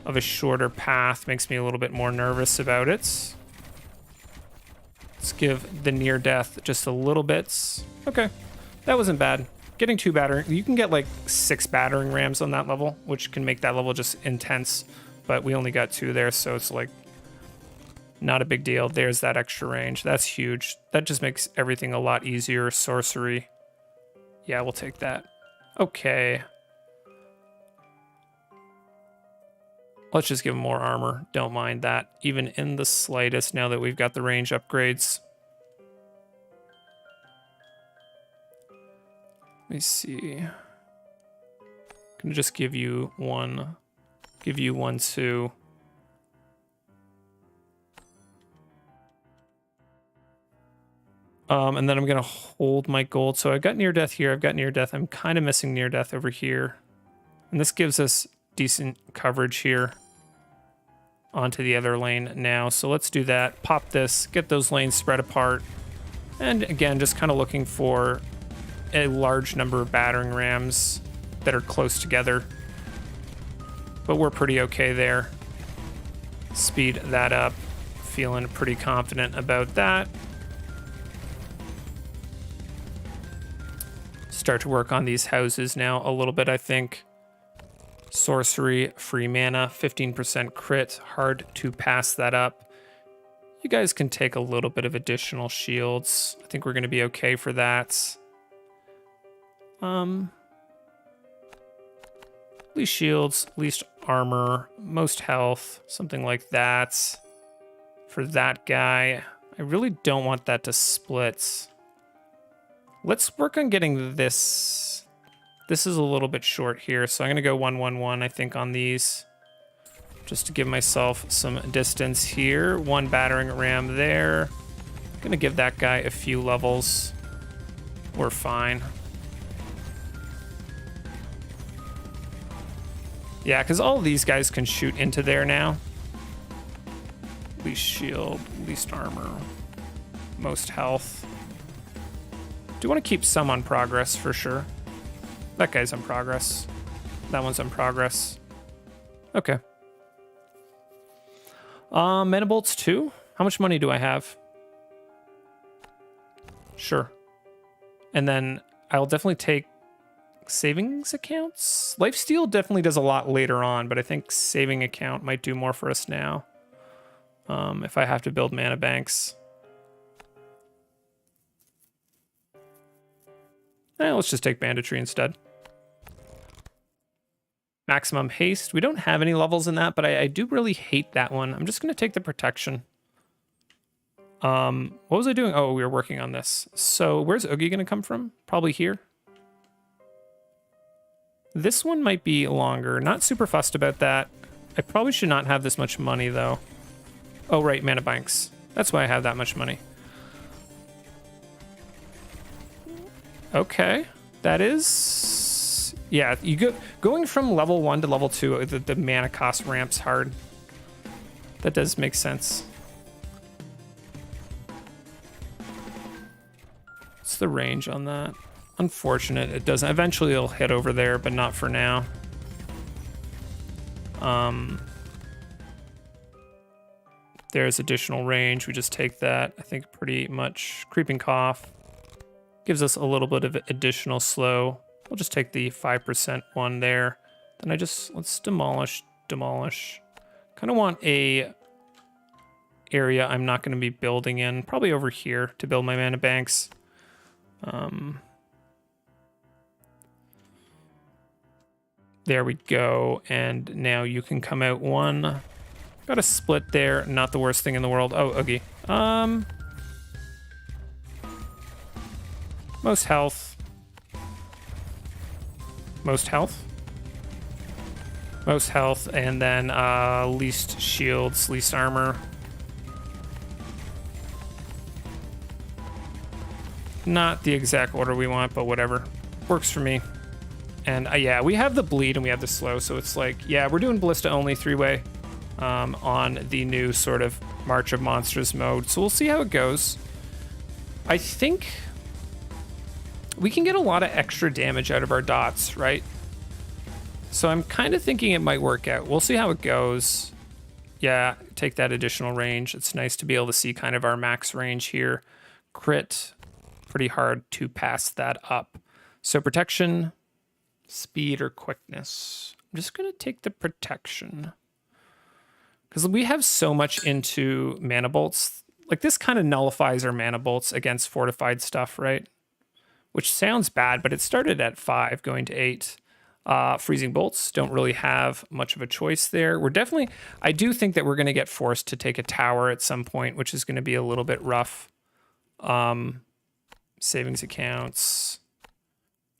of a shorter path. Makes me a little bit more nervous about it. Let's give the near death just a little bit. Okay, that wasn't bad. Getting 2 battering, you can get like 6 battering rams on that level, which can make that level just intense. But we only got 2 there, so it's like not a big deal. There's that extra range. That's huge. That just makes everything a lot easier. Sorcery. Yeah, we'll take that. Okay. Let's just give him more armor. Don't mind that, even in the slightest, now that we've got the range upgrades. Let me see. Can I just give you one? Give you 1, 2. And then I'm going to hold my gold. So I've got near death here. I've got near death. I'm kind of missing near death over here. And this gives us decent coverage here onto the other lane now. So let's do that. Pop this, get those lanes spread apart. And again, just kind of looking for a large number of battering rams that are close together. But we're pretty okay there. speed that up. Feeling pretty confident about that. Start to work on these houses now a little bit, I think. Sorcery, free mana, 15% crit, hard to pass that up. You guys can take a little bit of additional shields. I think we're going to be okay for that. Least shields, least armor, most health, something like that. For that guy, I really don't want that to split. Let's work on getting this. This is a little bit short here, so I'm going to go 1-1-1, I think, on these. Just to give myself some distance here. One battering ram there. Going to give that guy a few levels. We're fine. Yeah, because all of these guys can shoot into there now. Least shield, least armor, most health. Do want to keep some on progress for sure. That guy's on progress. That one's on progress. Okay. Mana bolts 2. How much money do I have? Sure. And then I'll definitely take savings accounts. Lifesteal definitely does a lot later on, but I think saving account might do more for us now. If I have to build mana banks. Let's just take banditry instead. Maximum haste. We don't have any levels in that, but I do really hate that one. I'm just going to take the protection. What was I doing? Oh, we were working on this. So where's Oogie going to come from? Probably here. This one might be longer. Not super fussed about that. I probably should not have this much money, though. Oh, right, mana banks. That's why I have that much money. Okay. That is... Yeah, you going from level 1 to level 2, the mana cost ramps hard. That does make sense. What's the range on that? Unfortunate, it doesn't. Eventually it'll hit over there, but not for now. There's additional range. We just take that. I think pretty much. Creeping Cough gives us a little bit of additional slow. We'll just take the 5% one there. Then let's demolish. Kind of want a area I'm not going to be building in. Probably over here to build my mana banks. There we go. And now you can come out one. Got a split there. Not the worst thing in the world. Oh, Oogie. Most health. Most health. Most health. And then least shields, least armor. Not the exact order we want, but whatever. Works for me. And yeah, we have the bleed and we have the slow. So it's like, yeah, we're doing Ballista only 3-way. On the new sort of March of Monsters mode. So we'll see how it goes. I think we can get a lot of extra damage out of our dots, right? So I'm kind of thinking it might work out. We'll see how it goes. Yeah, take that additional range. It's nice to be able to see kind of our max range here. Crit, pretty hard to pass that up. So protection, speed, or quickness. I'm just going to take the protection. Because we have so much into mana bolts. Like, this kind of nullifies our mana bolts against fortified stuff, right? Which sounds bad, but it started at 5, going to 8. Freezing bolts don't really have much of a choice there. I do think that we're going to get forced to take a tower at some point, which is going to be a little bit rough. Savings accounts,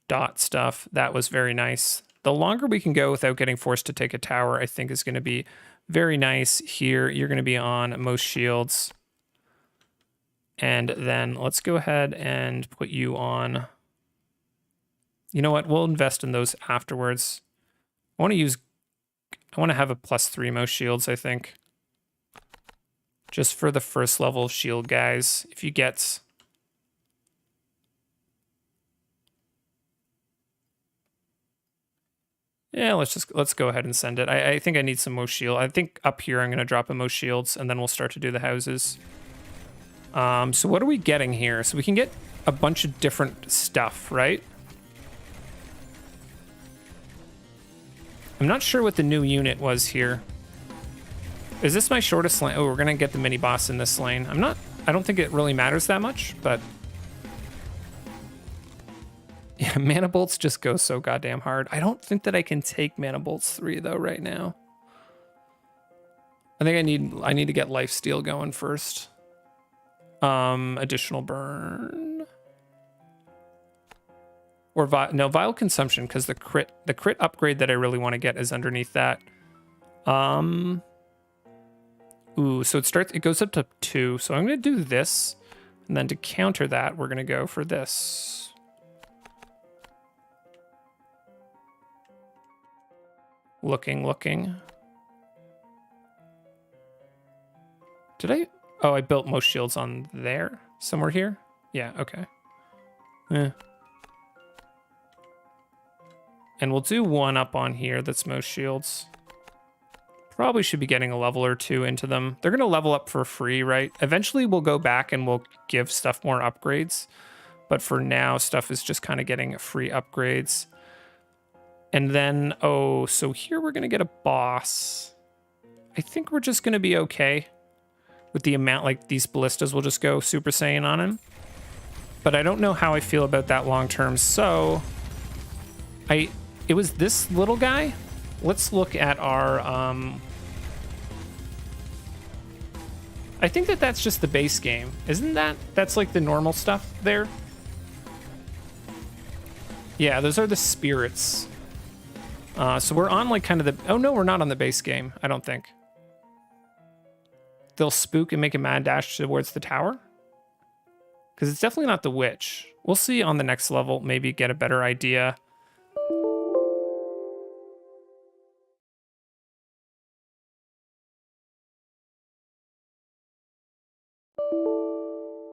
dot stuff. That was very nice. The longer we can go without getting forced to take a tower, I think is going to be very nice here. You're going to be on most shields. And then let's go ahead and put you on. You know what? We'll invest in those afterwards. I want to have a +3 most shields, I think. Just for the first level of shield guys. If you get... Yeah, let's go ahead and send it. I think I need some Mo shield. I think up here I'm gonna drop a Mo shields and then we'll start to do the houses. So what are we getting here? So we can get a bunch of different stuff, right? I'm not sure what the new unit was here. Is this my shortest lane? Oh, we're gonna get the mini boss in this lane. I don't think it really matters that much, but yeah, mana bolts just go so goddamn hard. I don't think that I can take mana bolts 3 though right now. I think I need to get lifesteal going first. Additional burn. Or no, vial consumption, because the crit upgrade that I really want to get is underneath that. Ooh, so it goes up to 2. So I'm gonna do this, and then to counter that, we're gonna go for this. Looking. Did I? Oh, I built most shields on there. Somewhere here? Yeah, okay. And we'll do one up on here that's most shields. Probably should be getting a level or 2 into them. They're going to level up for free, right? Eventually we'll go back and we'll give stuff more upgrades. But for now, stuff is just kind of getting free upgrades. And then, oh, so here we're going to get a boss. I think we're just going to be okay with the amount, like these ballistas will just go Super Saiyan on him. But I don't know how I feel about that long term. So it was this little guy. Let's look at our, I think that's just the base game. Isn't that's like the normal stuff there? Yeah, those are the spirits. So we're on like kind of the, oh no, we're not on the base game, I don't think. They'll spook and make a mad dash towards the tower. Because it's definitely not the witch. We'll see on the next level, maybe get a better idea.